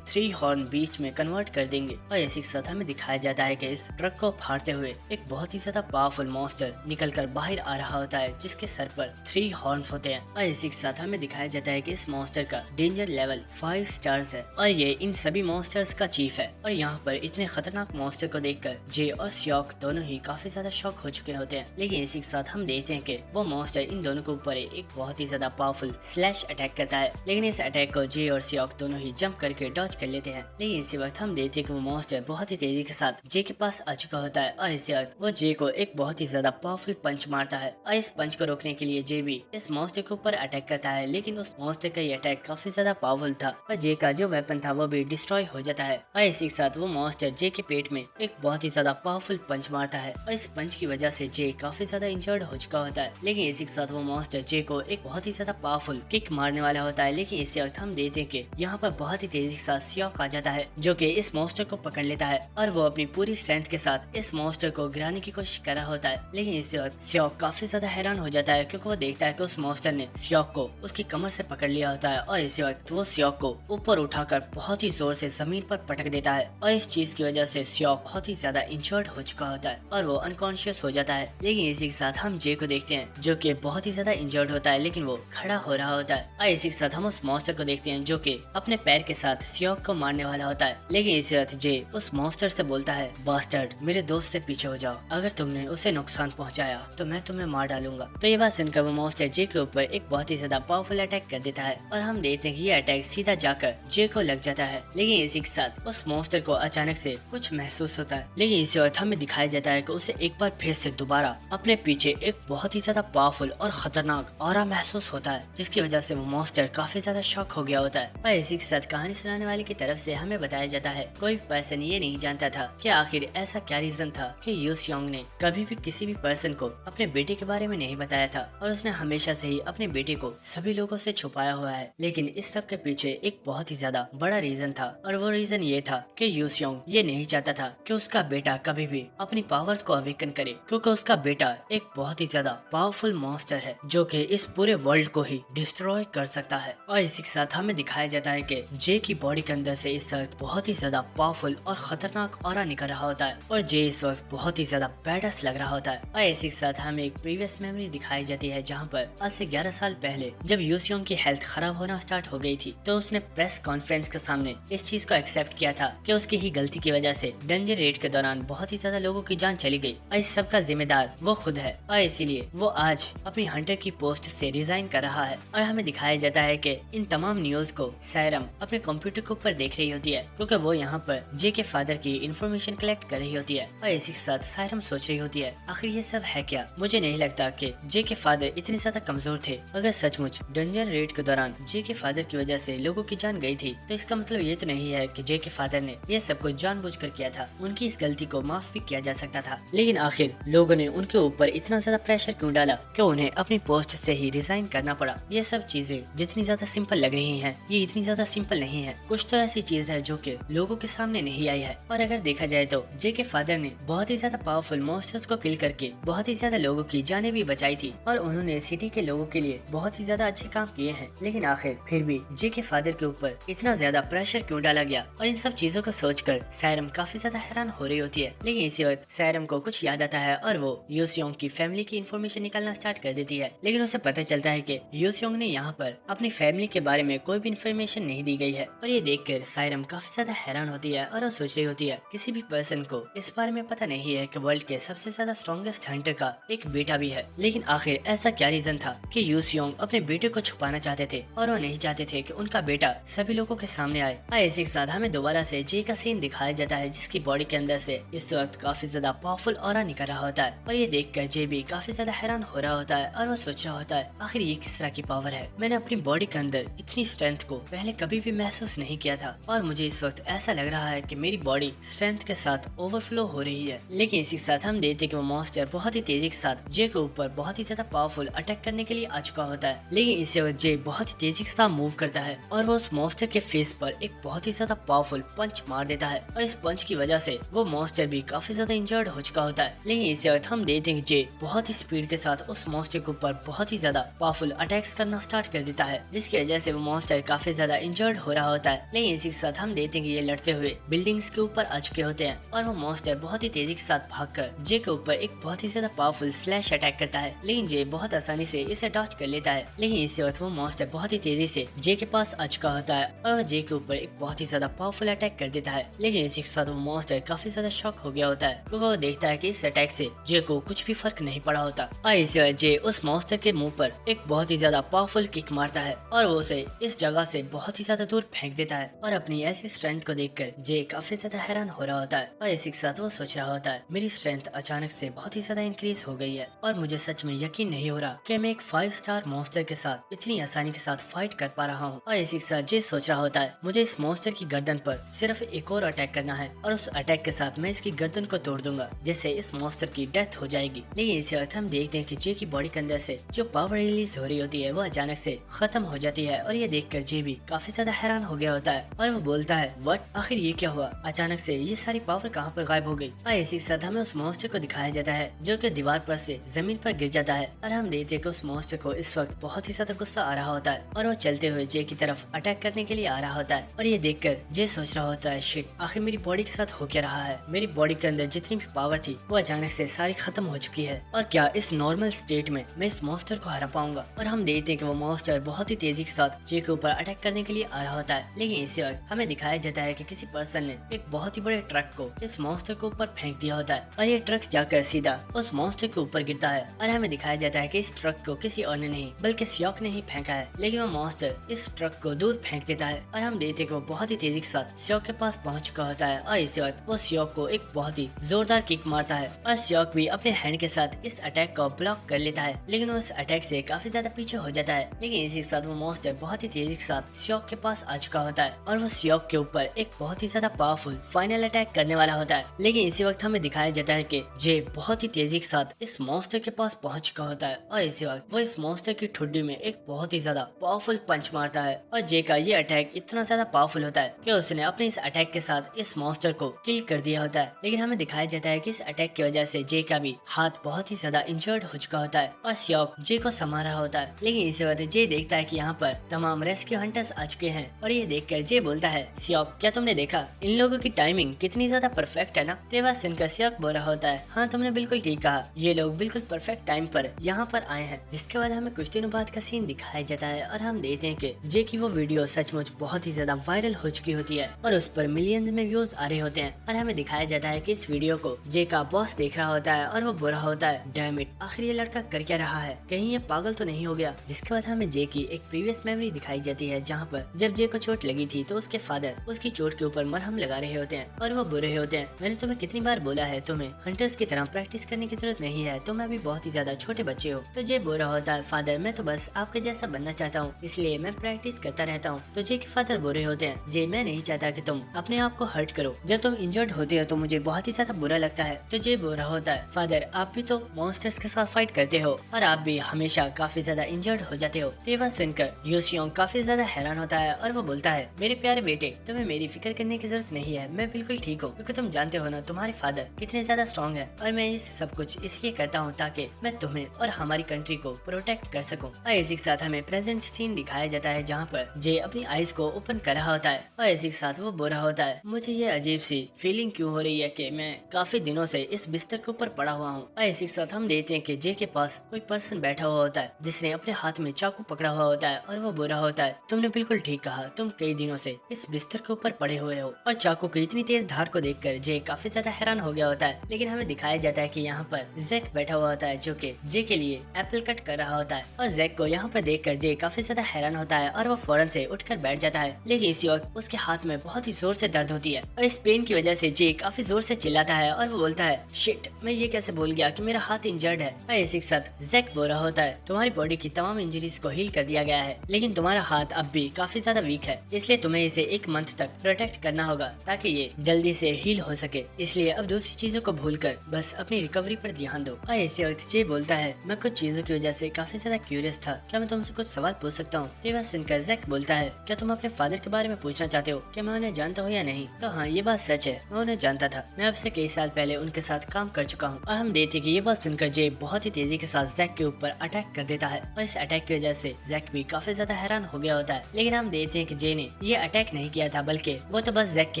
3 हॉर्न बीस्ट में कन्वर्ट कर देंगे। और इसी के साथ हमें दिखाया जाता है कि इस ट्रक को फाड़ते हुए एक बहुत ही ज्यादा पावरफुल मॉन्स्टर निकलकर बाहर आ रहा होता है जिसके सर पर 3 हॉर्न्स होते हैं। और इसी के साथ हमें दिखाया जाता है कि इस मॉन्स्टर का डेंजर लेवल 5 स्टार्स है और ये इन सभी मॉन्स्टर्स का चीफ है। और यहाँ पर इतने खतरनाक मॉन्स्टर को देखकर जे और सियोक दोनों ही काफी ज्यादा शॉक हो चुके होते हैं। लेकिन इसी के साथ हम देखते हैं कि वो मॉन्स्टर इन दोनों के ऊपर एक बहुत ही ज्यादा पावरफुल स्लैश अटैक करता है। लेकिन इस अटैक को जे और सियोक दोनों ही जंप करके डॉज कर लेते हैं। लेकिन इसी वक्त हम देखते हैं कि वो मॉन्स्टर बहुत ही तेजी के साथ जे के पास आ चुका होता है और इसी वक्त वो जे को एक बहुत ही ज्यादा पावरफुल पंच मारता है और इस पंच को रोकने के लिए जे भी इस मॉन्स्टर के ऊपर अटैक करता है। लेकिन उस मॉन्स्टर का ये अटैक काफी ज्यादा पावरफुल था और जे का जो वेपन था वो भी डिस्ट्रॉय हो जाता है। और इसी के साथ वो मॉन्स्टर जे के पेट में एक बहुत ही ज्यादा पावरफुल पंच मारता है और इस पंच की वजह से जे काफी ज्यादा इंजर्ड हो चुका होता है। लेकिन इसी के साथ वो मॉन्स्टर जे को एक बहुत ही ज्यादा पावरफुल किक मारने वाला होता है। लेकिन इसी वक्त हम देखते हैं कि यहाँ पर बहुत ही तेजी के साथ सियोक आ जाता है जो कि इस मॉन्स्टर को पकड़ लेता है और वो अपनी पूरी स्ट्रेंथ के साथ इस मॉन्स्टर को गिराने की कोशिश कर रहा होता है। लेकिन इसी वक्त सियोक काफी ज्यादा हैरान हो जाता है क्योंकि वो देखता है कि उस मॉन्स्टर ने सियोक को उसकी कमर से पकड़ लिया होता है और इसी वक्त वो सियोक को ऊपर उठाकर बहुत ही जोर से जमीन पर पटक देता है और इस चीज की वजह से सियोक बहुत ही ज्यादा इंजर्ड हो चुका होता है और वो अनकॉन्शियस हो जाता है। लेकिन इसी के साथ हम जे को देखते हैं जो कि बहुत ही ज्यादा इंजर्ड होता है लेकिन वो खड़ा हो रहा होता है। और इसी के साथ हम उस मॉन्स्टर को देखते हैं जो कि अपने पैर के साथ सियोक को मारने वाला होता है। लेकिन इसी वक्त जे उस मॉन्स्टर से बोलता है, बास्टर्ड मेरे दोस्त से पीछे हो जाओ, अगर तुमने उसे नुकसान पहुंचाया तो मैं तुम्हें मार डालूंगा। तो ये बात सुनकर वो मॉन्स्टर जे के ऊपर एक बहुत ही ज्यादा पावरफुल अटैक कर देता है और हम देखते हैं कि ये अटैक सीधा जाकर जे को लग जाता है। लेकिन इसी के साथ उस मॉन्स्टर को अचानक से कुछ महसूस होता है। लेकिन इसी वक्त हमें दिखाया जाता है कि उसे एक बार फिर से दोबारा अपने पीछे एक बहुत ही ज्यादा पावरफुल और खतरनाक ऑरा महसूस होता है जिसकी वजह से वो मॉन्स्टर काफी ज्यादा शॉक हो गया होता है। और इसी के साथ कहानी सुनाने वाले की तरफ से हमें बताया जाता है कोई पर्सन ये नहीं जानता था कि आखिर ऐसा क्या रीजन था कि यू सियोंग ने कभी भी किसी भी पर्सन को अपने बेटे के बारे में नहीं बताया था और उसने हमेशा से ही अपने बेटे को सभी लोगों से छुपाया हुआ है। लेकिन इस सब के पीछे एक बहुत ही ज्यादा बड़ा रीजन था और वो रीजन ये था कि यू सियोंग ये नहीं चाहता था कि उसका बेटा कभी भी अपनी पावर्स को अवेकन करे, क्योंकि उसका बेटा एक बहुत ही ज्यादा पावरफुल मॉन्स्टर है जो कि इस पूरे वर्ल्ड को ही डिस्ट्रॉय कर सकता है। और इसी के साथ हमें दिखाया जाता है कि जे की बॉडी के अंदर से इस वक्त बहुत ही ज्यादा पावरफुल और खतरनाक ऑरा निकल रहा होता है और जे इस वक्त बहुत ही ज्यादा बैडस लग रहा होता है। और इसी के साथ हमें एक प्रीवियस मेमोरी दिखाई जाती है जहाँ पर आज से 11 साल पहले जब यू सियोंग की हेल्थ खराब होना स्टार्ट हो गई थी तो उसने प्रेस कॉन्फ्रेंस के सामने इस चीज को एक्सेप्ट किया था कि उसकी ही गलती की वजह से डेंजर रेड के दौरान बहुत ही ज्यादा लोगों की जान चली गई और इस सब का जिम्मेदार वो खुद है और इसीलिए वो आज अपनी हंटर की पोस्ट से रिजाइन कर रहा है। और हमें दिखाया जाता है कि इन तमाम न्यूज को सायरम अपने कंप्यूटर के ऊपर देख रही होती है क्योंकि वो यहाँ पर जे के फादर की इंफॉर्मेशन कलेक्ट कर रही होती है। और इसी के साथ सायरम सोच रही होती है आखिर ये सब है क्या। मुझे नहीं लगता कि जे के फादर इतने ज्यादा कमजोर थे। अगर सचमुच डेंजर रेड के दौरान जे के फादर की वजह से लोगों की जान गई थी तो इसका मतलब ये तो नहीं है कि जे के फादर ने ये सब कुछ जानबूझकर किया था। उनकी इस गलती को माफ भी किया जा सकता था, लेकिन आखिर लोगों ने उनके ऊपर इतना ज्यादा प्रेशर क्यों डाला कि उन्हें अपनी पोस्ट से ही रिजाइन करना पड़ा। ये सब चीजें जितनी ज्यादा सिंपल लग रही हैं, ये इतनी ज्यादा सिंपल नहीं है। कुछ तो ऐसी चीज है जो कि लोगों के सामने नहीं आई है। और अगर देखा जाए तो जे के फादर ने बहुत ही ज्यादा पावरफुल मॉन्स्टर्स को किल करके बहुत ही ज्यादा लोगों की जानें भी बचाई थी और उन्होंने सिटी के लोगों के लिए बहुत ही ज्यादा अच्छे काम किए हैं। लेकिन आखिर फिर भी जे के फादर के ऊपर इतना ज्यादा प्रेशर क्यों डाला गया। और इन सब चीजों को सोचकर सायरम काफी ज्यादा हैरान हो रही होती है। लेकिन इसी वक्त सायरम को कुछ याद आता है और वो यू सियोंग की फैमिली की इन्फॉर्मेशन निकालना स्टार्ट कर देती है। लेकिन उसे पता चलता है कि यू सियोंग ने यहाँ पर अपनी फैमिली के बारे में कोई भी इन्फॉर्मेशन नहीं दी गई है। और ये देखकर सायरम काफी ज्यादा हैरान होती है और वो सोच रही होती है किसी भी पर्सन को इस बारे में पता नहीं है कि वर्ल्ड के सबसे ज्यादा स्ट्रॉन्गेस्ट हंटर का एक बेटा भी है। लेकिन आखिर ऐसा क्या रीजन था कि यू सियोंग अपने बेटे को छुपाना चाहते थे और वो नहीं चाहते थे कि उनका बेटा सभी लोगों के सामने आए। इसी के साथ हमें दोबारा से जे का सीन दिखाया जाता है जिसकी बॉडी के अंदर से इस वक्त काफी ज्यादा पावरफुल ऑरा निकल रहा होता है। और ये देखकर जे भी काफी ज्यादा हैरान हो रहा होता है और वो सोच रहा होता है आखिर ये किस तरह की पावर है। मैंने अपनी बॉडी के अंदर इतनी स्ट्रेंथ को पहले कभी भी महसूस नहीं किया था और मुझे इस वक्त ऐसा लग रहा है कि मेरी बॉडी स्ट्रेंथ के साथ ओवरफ्लो हो रही है। लेकिन इसी के साथ हम देखते हैं कि वो मॉन्स्टर बहुत ही तेजी के साथ जे के ऊपर बहुत ही ज्यादा पावरफुल अटैक करने के लिए आ चुका होता है। लेकिन इसी वक्त जे बहुत ही तेजी के साथ मूव करता है और वो उस मॉन्स्टर के फेस पर एक बहुत ही ज्यादा पावरफुल पंच मार देता है और इस पंच की वजह से वो मॉन्स्टर भी काफी ज्यादा इंजर्ड हो चुका होता है। लेकिन इसी वक्त हम देखते हैं कि जे बहुत ही स्पीड के साथ उस मॉन्स्टर के ऊपर बहुत ही ज्यादा पावरफुल अटैक्स करना स्टार्ट कर देता है जिसकी वजह से वो मॉन्स्टर काफी ज्यादा इंजर्ड हो रहा होता है। लेकिन इसी के साथ हम देखते हैं कि ये लड़ते हुए बिल्डिंग्स के ऊपर आ चुके होते हैं और वो मॉन्स्टर बहुत ही तेजी के साथ भागकर जे के ऊपर एक बहुत ही ज्यादा पावरफुल स्लैश अटैक करता है। लेकिन जे बहुत आसानी से इसे डॉच कर लेता है। लेकिन इसी वक्त वो मॉन्स्टर बहुत ही तेजी से जे के पास आ चुका होता है और वह जे के ऊपर एक बहुत ही ज्यादा पावरफुल अटैक कर देता है। लेकिन इसी के साथ वो मॉन्स्टर काफी ज्यादा शॉक हो गया होता है क्योंकि वो देखता है कि इस अटैक से जे को कुछ भी फर्क नहीं पड़ा होता। और इसी वक्त जे उस मॉन्स्टर के मुंह पर एक बहुत ही ज्यादा पावरफुल किक मारता है और वो उसे इस जगह से बहुत ही ज्यादा दूर फेंक देता है। और अपनी ऐसी स्ट्रेंथ को देखकर जे काफी ज्यादा हैरान हो रहा होता है और इसी के साथ वो सोच रहा होता है मेरी स्ट्रेंथ अचानक से बहुत ही ज्यादा इंक्रीज हो गई है और मुझे सच में यकीन नहीं हो रहा कि मैं एक 5 स्टार मॉन्स्टर के साथ इतनी आसानी के साथ फाइट कर पा रहा हूँ। और इसी के साथ जे सोच रहा होता है मुझे इस मॉन्स्टर की गर्दन पर सिर्फ एक और अटैक करना है और उस अटैक के साथ मैं इसकी गर्दन को तोड़ दूंगा जिससे इस मॉन्स्टर की डेथ हो जाएगी। लेकिन इसी वक्त हम देखते हैं कि जे की बॉडी के अंदर से जो पावर रिलीज हो रही होती है वो अचानक से खत्म हो जाती है और ये देखकर जे भी काफी ज्यादा हैरान हो गया होता है और वो बोलता है व्हाट, आखिर ये क्या हुआ, अचानक से ये सारी पावर कहाँ पर गायब हो गई। और इसी के साथ हमें उस मॉन्स्टर को दिखाया जाता है जो कि दीवार पर से जमीन पर गिर जाता है और हम देखते हैं कि उस मॉन्स्टर को इस वक्त बहुत ही ज्यादा गुस्सा आ रहा होता है और वो चलते हुए जे की तरफ अटैक करने के लिए आ रहा होता है। और ये देखकर जे सोच रहा होता है शिट, आखिर मेरी बॉडी के साथ हो क्या रहा है। मेरी बॉडी के अंदर जितनी भी पावर थी वो अचानक से सारी खत्म हो चुकी है और क्या इस नॉर्मल स्टेट में मैं इस मॉन्स्टर को हरा पाऊंगा। और हम देखते हैं कि वो मॉन्स्टर बहुत ही तेजी के साथ जे के ऊपर अटैक करने के लिए आ रहा होता है। लेकिन इसी वक्त हमें दिखाया जाता है कि किसी पर्सन ने एक बहुत ही बड़े ट्रक को इस मॉन्स्टर के ऊपर फेंक दिया होता है और ये ट्रक जाकर सीधा उस मॉन्स्टर के ऊपर गिरता है। और हमें दिखाया जाता है कि इस ट्रक को किसी और ने नहीं बल्कि सियोक ने ही फेंका है। लेकिन वो मॉन्स्टर इस ट्रक को दूर फेंक देता है और हम देखते हैं कि वो बहुत ही तेजी के साथ सियोक के पास पहुंच चुका होता है और इसी वक्त वो सियोक को एक बहुत ही जोरदार किक मारता है और सियोक भी अपने हैंड के साथ इस अटैक को ब्लॉक कर लेता है। लेकिन उस अटैक से काफी ज्यादा पीछे हो जाता है। लेकिन लेकिन इसी के साथ वो मॉन्स्टर बहुत ही तेजी के साथ सियोक के पास आ चुका होता है और वो सियोक के ऊपर एक बहुत ही ज्यादा पावरफुल फाइनल अटैक करने वाला होता है। लेकिन इसी वक्त हमें दिखाया जाता है कि जे बहुत ही तेजी के साथ इस मॉन्स्टर के पास पहुंच चुका होता है और इसी वक्त वो इस मॉन्स्टर की ठुड्डी में एक बहुत ही ज्यादा पावरफुल पंच मारता है और जे का ये अटैक इतना ज्यादा पावरफुल होता है कि उसने अपने इस अटैक के साथ इस मॉन्स्टर को किल कर दिया होता है। लेकिन हमें दिखाया जाता है कि इस अटैक की वजह से जे का भी हाथ बहुत ही ज्यादा इंजर्ड हो चुका होता है और सियोक जे को संभाल रहा होता है। लेकिन इसी वक्त जे देखता है कि यहाँ पर तमाम रेस्क्यू हंटर्स आ चुके हैं और ये देखकर जे बोलता है, सियोक क्या तुमने देखा इन लोगों की टाइमिंग कितनी ज्यादा परफेक्ट है ना। तो बात सुनकर सियोक बोल रहा होता है, हाँ तुमने बिल्कुल ठीक कहा, ये लोग बिल्कुल परफेक्ट टाइम पर यहाँ पर आए हैं। जिसके बाद हमें कुछ दिनों बाद का सीन दिखाया जाता है और हम देखते हैं कि जे की वो वीडियो सचमुच बहुत ही ज्यादा वायरल हो चुकी होती है और उस पर मिलियंस में व्यूज आ रहे होते हैं और हमें दिखाया जाता है कि इस वीडियो को जे का बॉस देख रहा होता है और वो बोल रहा होता है, डैम इट, आखिर ये लड़का कर क्या रहा है, कहीं ये पागल तो नहीं हो गया। जिसके बाद हमें जे की एक प्रीवियस मेमोरी दिखाई जाती है जहाँ पर जब जे को चोट लगी थी तो उसके फादर उसकी चोट के ऊपर मरहम लगा रहे होते हैं और वो बोल रहे होते हैं, मैंने तुम्हें कितनी बार बोला है तुम्हें हंटर्स की तरह प्रैक्टिस करने की जरूरत नहीं है, तुम अभी बहुत ही ज्यादा छोटे बच्चे हो। तो जे बोल रहा होता है, फादर मैं तो बस आपके जैसा बनना चाहता हूँ इसलिए मैं प्रैक्टिस करता रहता हूँ। तो जे के फादर बोल रहे होते हैं, जे मैं नहीं चाहता कि तुम अपने आप को हर्ट करो, जब तुम इंजर्ड होते हो तो मुझे बहुत ही ज्यादा बुरा लगता है। तो जे बोल रहा होता है, फादर आप भी तो मॉन्स्टर्स के साथ फाइट करते हो और आप भी हमेशा काफी ज्यादा इंजर्ड हो जाते हो। तो ये बात सुनकर यूसियोंग काफी ज्यादा हैरान होता है और वो बोलता है, मेरे प्यारे बेटे तुम्हें मेरी फिक्र करने की जरूरत नहीं है, मैं बिल्कुल ठीक हूँ, क्योंकि तुम जानते हो ना तुम्हारे फादर कितने ज्यादा स्ट्रॉन्ग है और मैं ये सब कुछ इसलिए करता हूँ ताकि मैं तुम्हें और हमारी कंट्री को प्रोटेक्ट कर सकूँ। और इसी के साथ हमें प्रेजेंट सीन दिखाया जाता है जहाँ पर जे अपनी आईज को ओपन कर रहा होता है और इसी के साथ वो बोल रहा होता है, मुझे ये अजीब सी फीलिंग क्यों हो रही है कि मैं काफी दिनों से इस बिस्तर के ऊपर पड़ा हुआ हूँ। और इसी के साथ हम देखते हैं कि जे के पास कोई पर्सन बैठा हुआ होता है जिसने अपने हाथ में चाकू पकड़ा हुआ होता है और वो बोल रहा होता है, तुमने बिल्कुल ठीक कहा, तुम कई दिनों से इस बिस्तर के ऊपर पड़े हुए हो। और चाकू की इतनी तेज धार को देखकर जे काफी ज्यादा हैरान हो गया होता है। लेकिन हमें दिखाया जाता है कि यहाँ पर जैक बैठा हुआ होता है जो कि जे के लिए एप्पल कट कर रहा होता है और जैक को यहाँ पर देखकर जे काफी ज्यादा हैरान होता है और वो फौरन से उठकर बैठ जाता है। लेकिन इसी वक्त उसके हाथ में बहुत ही जोर से दर्द होती है और इस पेन की वजह से जे काफी जोर से चिल्लाता है और वो बोलता है, शिट, मैं ये कैसे भूल गया कि मेरा हाथ इंजर्ड है। और इसी के साथ जैक बोल रहा होता है, तुम्हारी बॉडी की तमाम इंजरीज को हील कर दिया गया है लेकिन तुम्हारा हाथ अब भी काफी ज्यादा वीक है, इसलिए तुम्हें इसे 1 मंथ तक प्रोटेक्ट करना होगा ताकि ये जल्दी से हील हो सके। इसलिए अब दूसरी चीजों को भूलकर बस अपनी रिकवरी पर ध्यान दो। और इसी वक्त जे बोलता है, मैं कुछ चीजों की वजह से काफी ज्यादा क्यूरियस था, क्या मैं तुमसे कुछ सवाल पूछ सकता हूँ। ये बात सुनकर जैक बोलता है, क्या तुम अपने फादर के बारे में पूछना चाहते हो कि मैं उन्हें जानता हूँ या नहीं। तो हाँ, ये बात सच है, मैं उन्हें जानता था, मैं अब से कई साल पहले उनके साथ काम कर चुका हूँ। और हम देखते कि ये बात सुनकर जे बहुत ही तेजी के साथ जैक के ऊपर अटैक कर देता है और इस अटैक की वजह से जैक भी काफी ज्यादा हैरान हो गया होता है। लेकिन हम देखते हैं कि जे ने ये अटैक नहीं किया था, बल्कि वो तो बस जैक के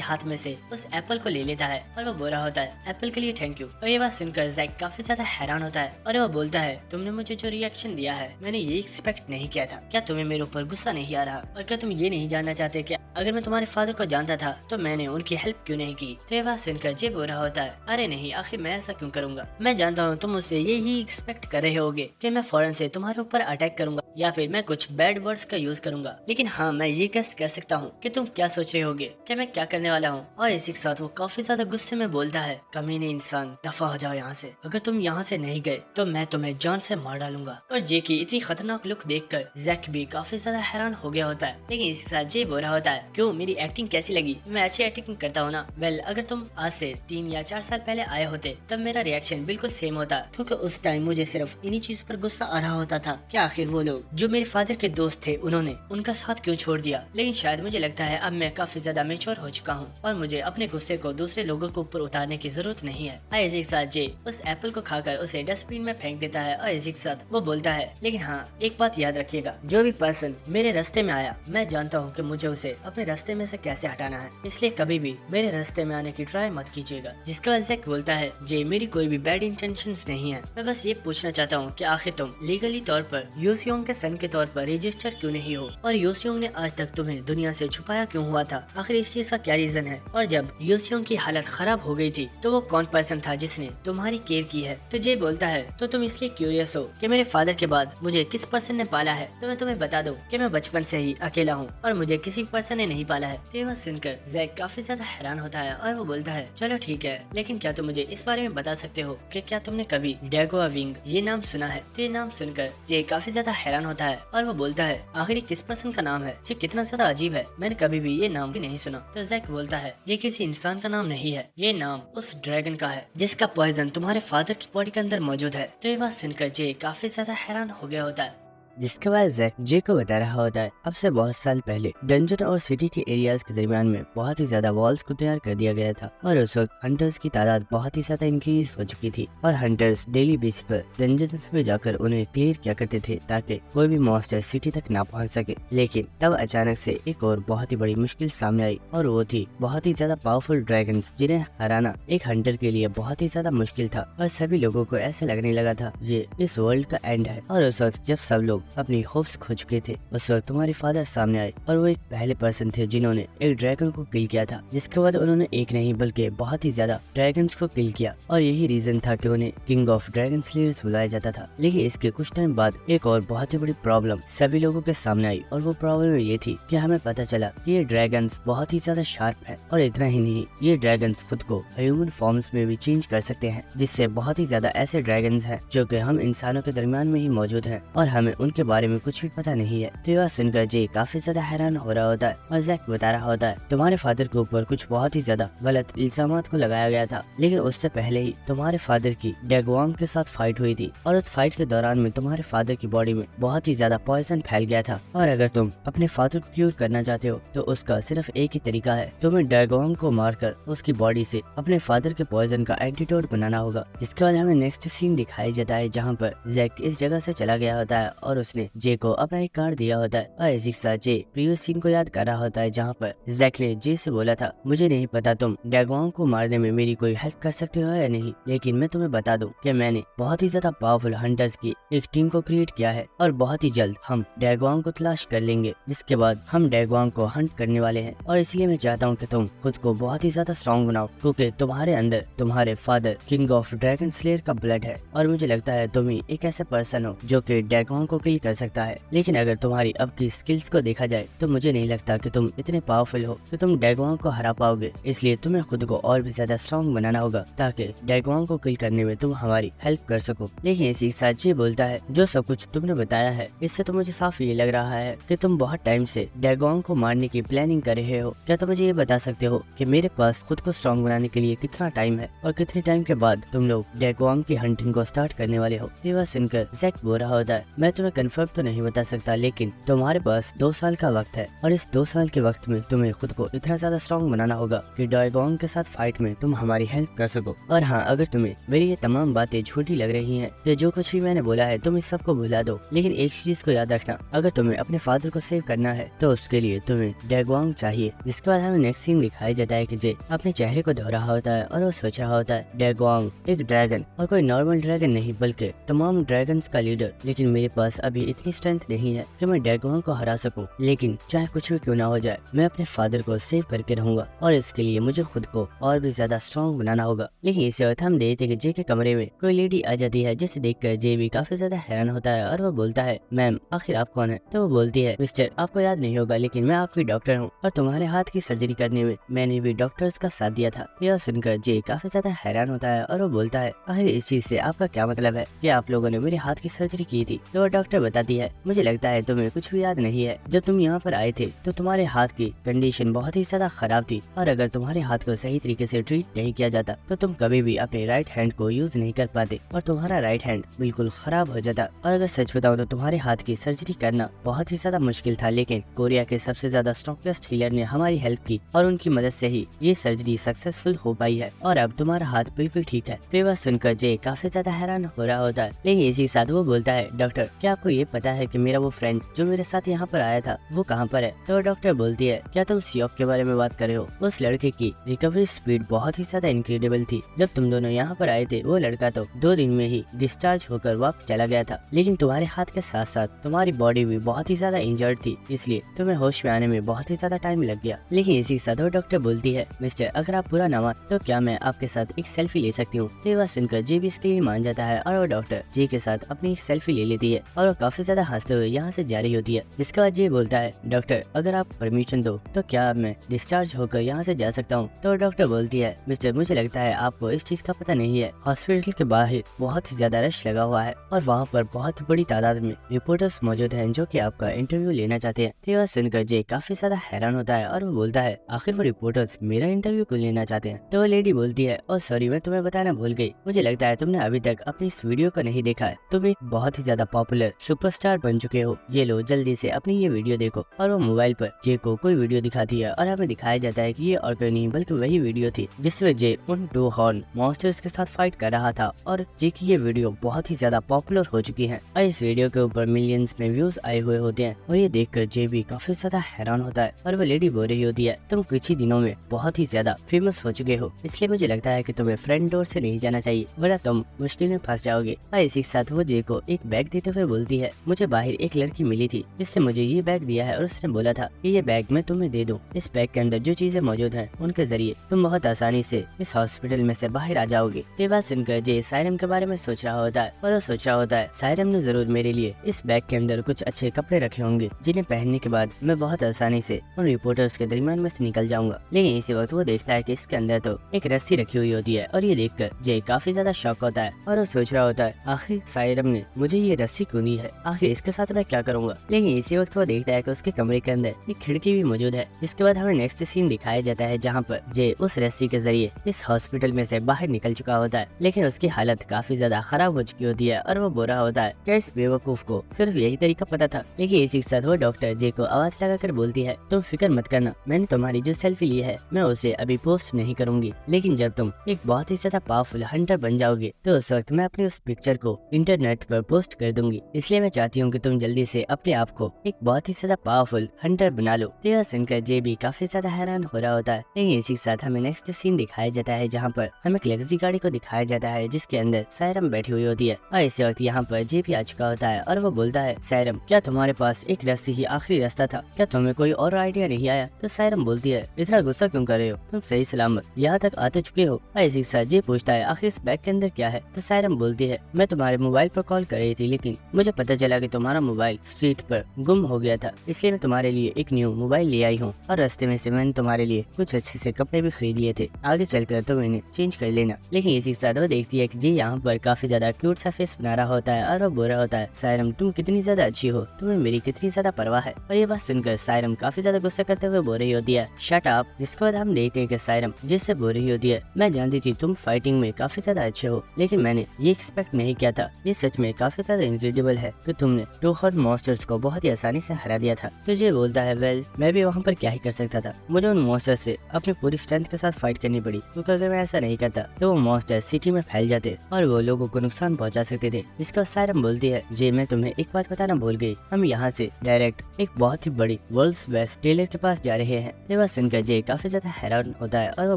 हाथ में से उस एप्पल को ले लेता है और वो बोल रहा होता है, एप्पल के लिए थैंक यू। और ये बात सुनकर जैक काफी ज्यादा हैरान होता है और वो बोलता है, तुमने मुझे जो रिएक्शन दिया है मैंने ये एक्सपेक्ट नहीं किया था, क्या तुम्हें मेरे ऊपर गुस्सा नहीं आ रहा और क्या तुम ये नहीं जानना चाहते कि अगर मैं तुम्हारे फादर को जानता था तो मैंने उनकी हेल्प क्यों नहीं की। तो ये बात सुनकर जे बोल रहा होता है, अरे नहीं, आखिर मैं ऐसा क्यों करूंगा, मैं जानता हूँ तुम मुझसे यही एक्सपेक्ट कर रहे होगे कि मैं फौरन से तुम्हारे ऊपर अटैक करूंगा या फिर मैं कुछ बैड वर्ड्स का यूज करूंगा। लेकिन हाँ, मैं ये गेस कर सकता हूँ कि तुम क्या सोच रहे होगे कि मैं क्या करने वाला हूँ। और इसी के साथ वो काफी ज्यादा गुस्से में बोलता है, कमीने इंसान, दफा हो जाओ यहाँ से, अगर तुम यहाँ से नहीं गए तो मैं तुम्हें जान से मार डालूंगा। और जे की इतनी खतरनाक लुक देखकर जैक भी काफी ज्यादा हैरान हो गया होता है। लेकिन इसके साथ जे बोल रहा होता है, क्यों, मेरी एक्टिंग कैसी लगी, मैं अच्छी एक्टिंग करता हूँ ना। वेल, अगर तुम आज से 3 या 4 साल पहले आए होते तब मेरा रिएक्शन बिल्कुल सेम होता, क्योंकि उस टाइम मुझे सिर्फ इन्हीं चीज पर गुस्सा आ रहा होता था कि आखिर वो लोग जो मेरे फादर के दोस्त थे उन्होंने उनका साथ क्यों छोड़ दिया। लेकिन शायद मुझे लगता है अब मैं काफी ज्यादा मैच्योर हो चुका हूँ और मुझे अपने गुस्से को दूसरे लोगों के ऊपर उतारने की जरूरत नहीं है। इसी के साथ जे उस एप्पल को खाकर उसे डस्टबिन में फेंक देता है और इसी के साथ वो बोलता है, लेकिन हाँ, एक बात याद रखिएगा, जो भी पर्सन मेरे रास्ते में आया मैं जानता हूँ कि मुझे उसे अपने रास्ते में से कैसे हटाना है, इसलिए कभी भी मेरे रास्ते में आने की ट्राई मत कीजिएगा। जिसके बाद जैक बोलता है, जे मेरी कोई भी बैड इंटेंशंस नहीं है, मैं बस ये पूछना चाहता हूँ कि आखिर तुम लीगली तौर पर यूसियोंग के सन के तौर पर रजिस्टर क्यों नहीं हो और यूसियोंग ने आज तक तुम्हें दुनिया से छुपाया क्यों हुआ था, आखिर इस चीज का क्या रीजन है। और जब यूसियोंग की हालत खराब हो गई थी तो वो कौन पर्सन था जिसने तुम्हारी केयर की है। तो जे बोलता है, तो तुम इसलिए क्यूरियस हो कि मेरे फादर के बाद मुझे किस पर्सन ने पाला है, तो मैं तुम्हें बता दूं कि मैं बचपन से ही अकेला हूँ और मुझे किसी पर्सन ने नहीं पाला है। तो ये बात सुनकर जैक काफी ज्यादा हैरान होता है और वो बोलता है, चलो ठीक है, लेकिन क्या तुम मुझे इस बारे में बता सकते हो कि क्या तुमने कभी डैगोआ विंग ये नाम सुना है। तो ये नाम सुनकर जे काफी ज्यादा हैरान हैरान होता है और वो बोलता है आखिर किस पर्सन का नाम है, ये कितना ज्यादा अजीब है, मैंने कभी भी ये नाम भी नहीं सुना। तो जैक बोलता है ये किसी इंसान का नाम नहीं है, ये नाम उस ड्रैगन का है जिसका पॉइजन तुम्हारे फादर की बॉडी के अंदर मौजूद है। तो ये बात सुनकर जे काफी ज्यादा हैरान हो गया होता है, जिसके बाद जैक जे को बता रहा होता है अब से बहुत साल पहले डंजन और सिटी के एरियाज के दरमियान में बहुत ही ज्यादा वॉल्स को तैयार कर दिया गया था और उस वक्त हंटर्स की तादाद बहुत ही ज्यादा इंक्रीज हो चुकी थी और हंटर्स डेली बेसिस पर डंजन्स में जाकर उन्हें क्लियर किया करते थे ताकि कोई भी मॉन्स्टर सिटी तक ना पहुंच सके। लेकिन तब अचानक से एक और बहुत ही बड़ी मुश्किल सामने आई और वो थी बहुत ही ज्यादा पावरफुल ड्रैगन जिन्हें हराना एक हंटर के लिए बहुत ही ज्यादा मुश्किल था और सभी लोगों को ऐसा लगने लगा था ये इस वर्ल्ड का एंड है। और उस वक्त जब सब लोग अपनी होप्स खो चुके थे उस वक्त तुम्हारे फादर सामने आए और वो एक पहले पर्सन थे जिन्होंने एक ड्रैगन को किल किया था, जिसके बाद उन्होंने एक नहीं बल्कि बहुत ही ज्यादा ड्रैगन्स को किल किया और यही रीजन था कि उन्हें किंग ऑफ ड्रैगन स्लेयर्स बुलाया जाता था। लेकिन इसके कुछ टाइम बाद एक और बहुत ही बड़ी प्रॉब्लम सभी लोगों के सामने आई और वो प्रॉब्लम ये थी कि हमें पता चला कि ये ड्रैगन्स बहुत ही ज्यादा शार्प है और इतना ही नहीं ये ड्रैगन्स खुद को ह्यूमन फॉर्म्स में भी चेंज कर सकते हैं, जिससे बहुत ही ज्यादा ऐसे ड्रैगन्स हैं जो कि हम इंसानों के दरमियान में ही मौजूद हैं और हमें उनके बारे में कुछ भी पता नहीं है। तो यह सुनकर जे काफी ज्यादा हैरान हो रहा होता है और जैक बता रहा होता है तुम्हारे फादर के ऊपर कुछ बहुत ही ज्यादा गलत इल्जामात को लगाया गया था, लेकिन उससे पहले ही तुम्हारे फादर की डैगवांग के साथ फाइट हुई थी और उस फाइट के दौरान में तुम्हारे फादर की बॉडी में बहुत ही ज्यादा पॉइजन फैल गया था और अगर तुम अपने फादर को क्यूर करना चाहते हो तो उसका सिर्फ एक ही तरीका है, तुम्हें डैगवांग को मारकर उसकी बॉडी से अपने फादर के पॉइजन का एंटीडोट बनाना होगा। जिसके बाद हमें नेक्स्ट सीन दिखाई जाता है जहाँ पर जैक इस जगह से चला गया होता है और उसने जे को अपना एक कार्ड दिया होता है और इसी के साथ जे प्रीवियस सीन को याद कर रहा होता है जहाँ पर जैक ने जे से बोला था मुझे नहीं पता तुम डैगवांग को मारने में मेरी कोई हेल्प कर सकते हो या नहीं, लेकिन मैं तुम्हें बता दूं कि मैंने बहुत ही ज्यादा पावरफुल हंटर्स की एक टीम को क्रिएट किया है और बहुत ही जल्द हम डैगवांग को तलाश कर लेंगे, जिसके बाद हम डैगवांग को हंट करने वाले हैं और इसलिए मैं चाहता हूँ कि तुम खुद को बहुत ही ज्यादा स्ट्रॉन्ग बनाओ क्योंकि तुम्हारे अंदर तुम्हारे father king of dragon slayer का ब्लड है और मुझे लगता है तुम ही एक ऐसे पर्सन हो जो कि डैगवांग को किल कर सकता है। लेकिन अगर तुम्हारी अब की स्किल्स को देखा जाए तो मुझे नहीं लगता कि तुम इतने पावरफुल हो कि तुम डैगवांग को हरा पाओगे, इसलिए तुम्हें खुद को और भी ज्यादा स्ट्रॉन्ग बनाना होगा ताकि डैगवांग को किल करने में तुम हमारी हेल्प कर सको। लेकिन इसी के साथ ये बोलता है जो सब कुछ तुमने बताया है इससे तो मुझे साफ ये लग रहा है कि तुम बहुत टाइम से डैगवांग को मारने की प्लानिंग कर रहे हो। क्या तुम मुझे ये बता सकते हो कि मेरे पास खुद को स्ट्रॉन्ग बनाने के लिए कितना टाइम है और कितने टाइम के बाद तुम लोग डैगवांग की हंटिंग को स्टार्ट करने वाले हो? ये बात सुनकर जैक बोल रहा होता है मैं तुम्हें कंफर्म तो नहीं बता सकता, लेकिन तुम्हारे पास 2 साल का वक्त है और इस 2 साल के वक्त में तुम्हें खुद को इतना ज्यादा स्ट्रॉन्ग बनाना होगा कि डैगवांग के साथ फाइट में तुम हमारी हेल्प कर सको। और हाँ, अगर तुम्हें मेरी ये तमाम बातें झूठी लग रही हैं तो जो कुछ भी मैंने बोला है तुम इस सब को भुला दो, लेकिन एक चीज को याद रखना, अगर तुम्हें अपने फादर को सेव करना है तो उसके लिए तुम्हें डैगवांग चाहिए। जिसके बाद हमें नेक्स्ट सीन दिखाया जाता है कि जे अपने चेहरे को धो रहा होता है और वो सोच रहा होता है डैगवांग एक ड्रैगन और कोई नॉर्मल ड्रैगन नहीं बल्कि तमाम ड्रैगन्स का लीडर, लेकिन मेरे पास अभी इतनी स्ट्रेंथ नहीं है कि मैं डैगवांग को हरा सकूं, लेकिन चाहे कुछ भी क्यों ना हो जाए मैं अपने फादर को सेव करके रहूंगा और इसके लिए मुझे खुद को और भी ज्यादा स्ट्रॉन्ग बनाना होगा। लेकिन इसी वक्त हम देखते कि जे के कमरे में कोई लेडी आ जाती है जिसे देखकर जे भी काफी ज्यादा हैरान होता है और वो बोलता है मैम आखिर आप कौन है? तो वो बोलती है मिस्टर आपको याद नहीं होगा लेकिन मैं आपकी डॉक्टर हूँ और तुम्हारे हाथ की सर्जरी करने में मैंने भी डॉक्टर्स का साथ दिया था। यह सुनकर जे काफी ज्यादा हैरान होता है और वो बोलता है आखिर इस चीज से आपका क्या मतलब है कि आप लोगों ने मेरे हाथ की सर्जरी की थी? तो वो डॉक्टर बताती है मुझे लगता है तुम्हें कुछ भी याद नहीं है, जब तुम यहाँ पर आए थे तो तुम्हारे हाथ की कंडीशन बहुत ही ज्यादा खराब थी और अगर तुम्हारे हाथ को सही तरीके से ट्रीट नहीं किया जाता तो तुम कभी भी अपने राइट हैंड को यूज नहीं कर पाते और तुम्हारा राइट हैंड बिल्कुल खराब हो जाता। और अगर सच बताऊं तो तुम्हारे हाथ की सर्जरी करना बहुत ही ज्यादा मुश्किल था, लेकिन कोरिया के सबसे ज्यादा स्ट्रॉन्गेस्ट हीलर ने हमारी हेल्प की और उनकी मदद से ही ये सर्जरी सक्सेसफुल हो पाई है और अब तुम्हारा हाथ बिल्कुल ठीक है। तो ये बात सुनकर जे काफी ज्यादा हैरान हो रहा होता है, लेकिन इसी साथ वो बोलता है डॉक्टर क्या आपको ये पता है कि मेरा वो फ्रेंड जो मेरे साथ यहाँ पर आया था वो कहाँ पर है? तो डॉक्टर बोलती है क्या तुम सियोक के बारे में बात कर रहे हो? उस लड़के की रिकवरी स्पीड बहुत ही ज्यादा इनक्रेडिबल थी। जब तुम दोनों यहाँ पर आए थे वो लड़का तो 2 दिन में ही डिस्चार्ज होकर वापस चला गया था, लेकिन तुम्हारे हाथ के साथ साथ तुम्हारी बॉडी भी बहुत ही ज्यादा इंजर्ड थी, इसलिए तुम्हें होश में आने में बहुत ही ज्यादा टाइम लग गया। लेकिन इसी साथ वो डॉक्टर बोलती है मिस्टर अगर आप बुरा ना मान तो क्या मैं आपके साथ एक सेल्फी ले सकती हूँ? ये बात सुनकर जे भी इसके लिए मान जाता है और वो डॉक्टर जे के साथ अपनी एक सेल्फी ले लेती है और वो काफी ज्यादा हंसते हुए यहाँ से जा रही होती है। जिसके बाद जे बोलता है, डॉक्टर अगर आप परमिशन दो तो क्या मैं डिस्चार्ज होकर यहाँ से जा सकता हूँ? तो डॉक्टर बोलती है, मिस्टर मुझे लगता है आपको इस चीज का पता नहीं है, हॉस्पिटल के बाहर बहुत ही ज्यादा रश लगा हुआ है और वहाँ पर बहुत बड़ी तादाद में रिपोर्टर्स मौजूद हैं जो कि आपका इंटरव्यू लेना चाहते हैं। तो यह सुनकर जे काफी ज्यादा हैरान होता है और वो बोलता है, आखिर वो रिपोर्टर्स मेरा इंटरव्यू क्यों लेना चाहते हैं? तो वो लेडी बोलती है, और सॉरी मैं तुम्हें बताना भूल गई, मुझे लगता है तुमने अभी तक अपनी इस वीडियो को नहीं देखा है। तुम एक बहुत ही ज्यादा पॉपुलर सुपरस्टार बन चुके हो, ये लो जल्दी से अपनी ये वीडियो देखो। और वो मोबाइल पर जे को कोई वीडियो दिखाती है और हमें दिखाया जाता है कि ये और कोई नहीं बल्कि वही वीडियो थी जिसमें जे उन 2 हॉर्न मॉन्स्टर्स के साथ फाइट कर रहा था। और जे की ये वीडियो बहुत ही ज्यादा पॉपुलर हो चुकी है और इस वीडियो के ऊपर मिलियंस में व्यूज आए हुए होते हैं। और ये देखकर जे भी काफी ज्यादा हैरान होता है और वो लेडी बोल रही होती है, तुम कुछ ही दिनों में बहुत ही ज्यादा फेमस हो चुके हो, इसलिए मुझे लगता है कि तुम्हें फ्रंट डोर से नहीं जाना चाहिए वरना तुम मुश्किल में फंस जाओगे। और इसी के साथ वो जे को एक बैग देते हुए बोलती है, मुझे बाहर एक लड़की मिली थी जिससे मुझे ये बैग दिया है और उसने बोला था कि ये बैग मैं तुम्हें दे दूं। इस बैग के अंदर जो चीजें मौजूद हैं उनके जरिए तुम बहुत आसानी से इस हॉस्पिटल में से बाहर आ जाओगे। ये बात सुनकर जे सायरम के बारे में सोच रहा होता है और वो सोच रहा होता है, सायरम ने जरूर मेरे लिए इस बैग के अंदर कुछ अच्छे कपड़े रखे होंगे जिन्हें पहनने के बाद मैं बहुत आसानी से उन रिपोर्टर्स के दरमियान में से निकल जाऊंगा। लेकिन इसी वक्त वो देखता है कि इसके अंदर तो एक रस्सी रखी हुई होती है और ये देखकर जे काफी ज्यादा शॉक होता है और वो सोच रहा होता है, आखिर सायरम ने मुझे ये रस्सी क्यों दी है, आखिर इसके साथ मैं क्या करूंगा। लेकिन इसी वक्त वो देखता है कि उसके कमरे के अंदर एक खिड़की भी मौजूद है। जिसके बाद हमें नेक्स्ट सीन दिखाया जाता है जहाँ पर जे उस रस्सी के जरिए इस हॉस्पिटल में से बाहर निकल चुका होता है, लेकिन उसकी हालत काफी ज्यादा खराब हो चुकी होती है और वो बुरा होता है। क्या इस बेवकूफ को सिर्फ यही तरीका पता था? लेकिन इसी के साथ वो डॉक्टर जे को आवाज लगाकर बोलती है, तुम फिक्र मत करना, मैंने तुम्हारी जो सेल्फी ली है मैं उसे अभी पोस्ट नहीं करूंगी, लेकिन जब तुम एक बहुत ही ज्यादा पावरफुल हंटर बन जाओगे तो उस वक्त मैं अपनी उस पिक्चर को इंटरनेट पर पोस्ट कर दूंगी। इसलिए मैं चाहती हूँ कि तुम जल्दी से अपने आप को एक बहुत ही ज्यादा पावरफुल हंटर बना लो। तो यह सुनकर जे भी काफी ज्यादा हैरान हो रहा होता है। लेकिन इसी के साथ हमें नेक्स्ट सीन दिखाया जाता है जहाँ पर हमें एक लग्जरी गाड़ी को दिखाया जाता है जिसके अंदर सायरम बैठी हुई होती है। और इसी वक्त यहाँ पर जे भी आ चुका होता है और वो बोलता है, सायरम क्या तुम्हारे पास एक रस्सी ही आखिरी रास्ता था, क्या तुम्हें कोई और आइडिया नहीं आया? तो सायरम बोलती है, इतना गुस्सा क्यों कर रहे हो, तुम सही सलामत यहाँ तक आ तो चुके हो। और इसी के साथ जे पूछता है, आखिर इस बैग के अंदर क्या है? तो सायरम बोलती है, मैं तुम्हारे मोबाइल पर कॉल कर रही थी लेकिन मुझे पता चला कि तुम्हारा मोबाइल स्ट्रीट पर गुम हो गया था, इसलिए मैं तुम्हारे लिए एक न्यू मोबाइल ले आई हूँ और रास्ते में से मैंने तुम्हारे लिए कुछ अच्छे से कपड़े भी खरीद लिए थे, आगे चलकर तुम इन्हें चेंज कर लेना। लेकिन इसी के साथ वो देखती है कि जी यहाँ पर काफी ज्यादा क्यूट सा फेस बना रहा होता है और वो बोल रहा होता है, सायरम तुम कितनी ज्यादा अच्छी हो, तुम्हें मेरी कितनी ज्यादा परवाह है। और ये बात सुनकर सायरम काफी ज्यादा गुस्सा करते हुए बोल रही होती है, शट अप। जिसके बाद हम देखते हैं कि सायरम जिससे बोल रही होती है, मैं जानती थी तुम फाइटिंग में काफी ज्यादा अच्छे हो, लेकिन मैंने ये एक्सपेक्ट नहीं किया था, ये सच में काफी ज्यादा इनक्रेडिबल है कि तुमने 2 हॉर्न मॉन्स्टर्स को बहुत ही आसानी से हरा दिया था। तो ये बोलता है, वेल मैं भी वहाँ पर क्या ही कर सकता था, मुझे उन मॉन्स्टर्स से अपनी पूरी स्ट्रेंथ के साथ फाइट करनी पड़ी, क्योंकि अगर मैं ऐसा नहीं करता तो वो मॉन्स्टर सिटी में फैल जाते और वो लोगों को नुकसान पहुंचा सकते थे। जिसका सायरम बोलती है, जे मैं तुम्हें एक बात बताना भूल गई, हम यहाँ से डायरेक्ट एक बहुत ही बड़ी वर्ल्ड्स बेस्ट टेलर के पास जा रहे हैं। ये बात सुनकर जे काफी ज्यादा हैरान होता है और वो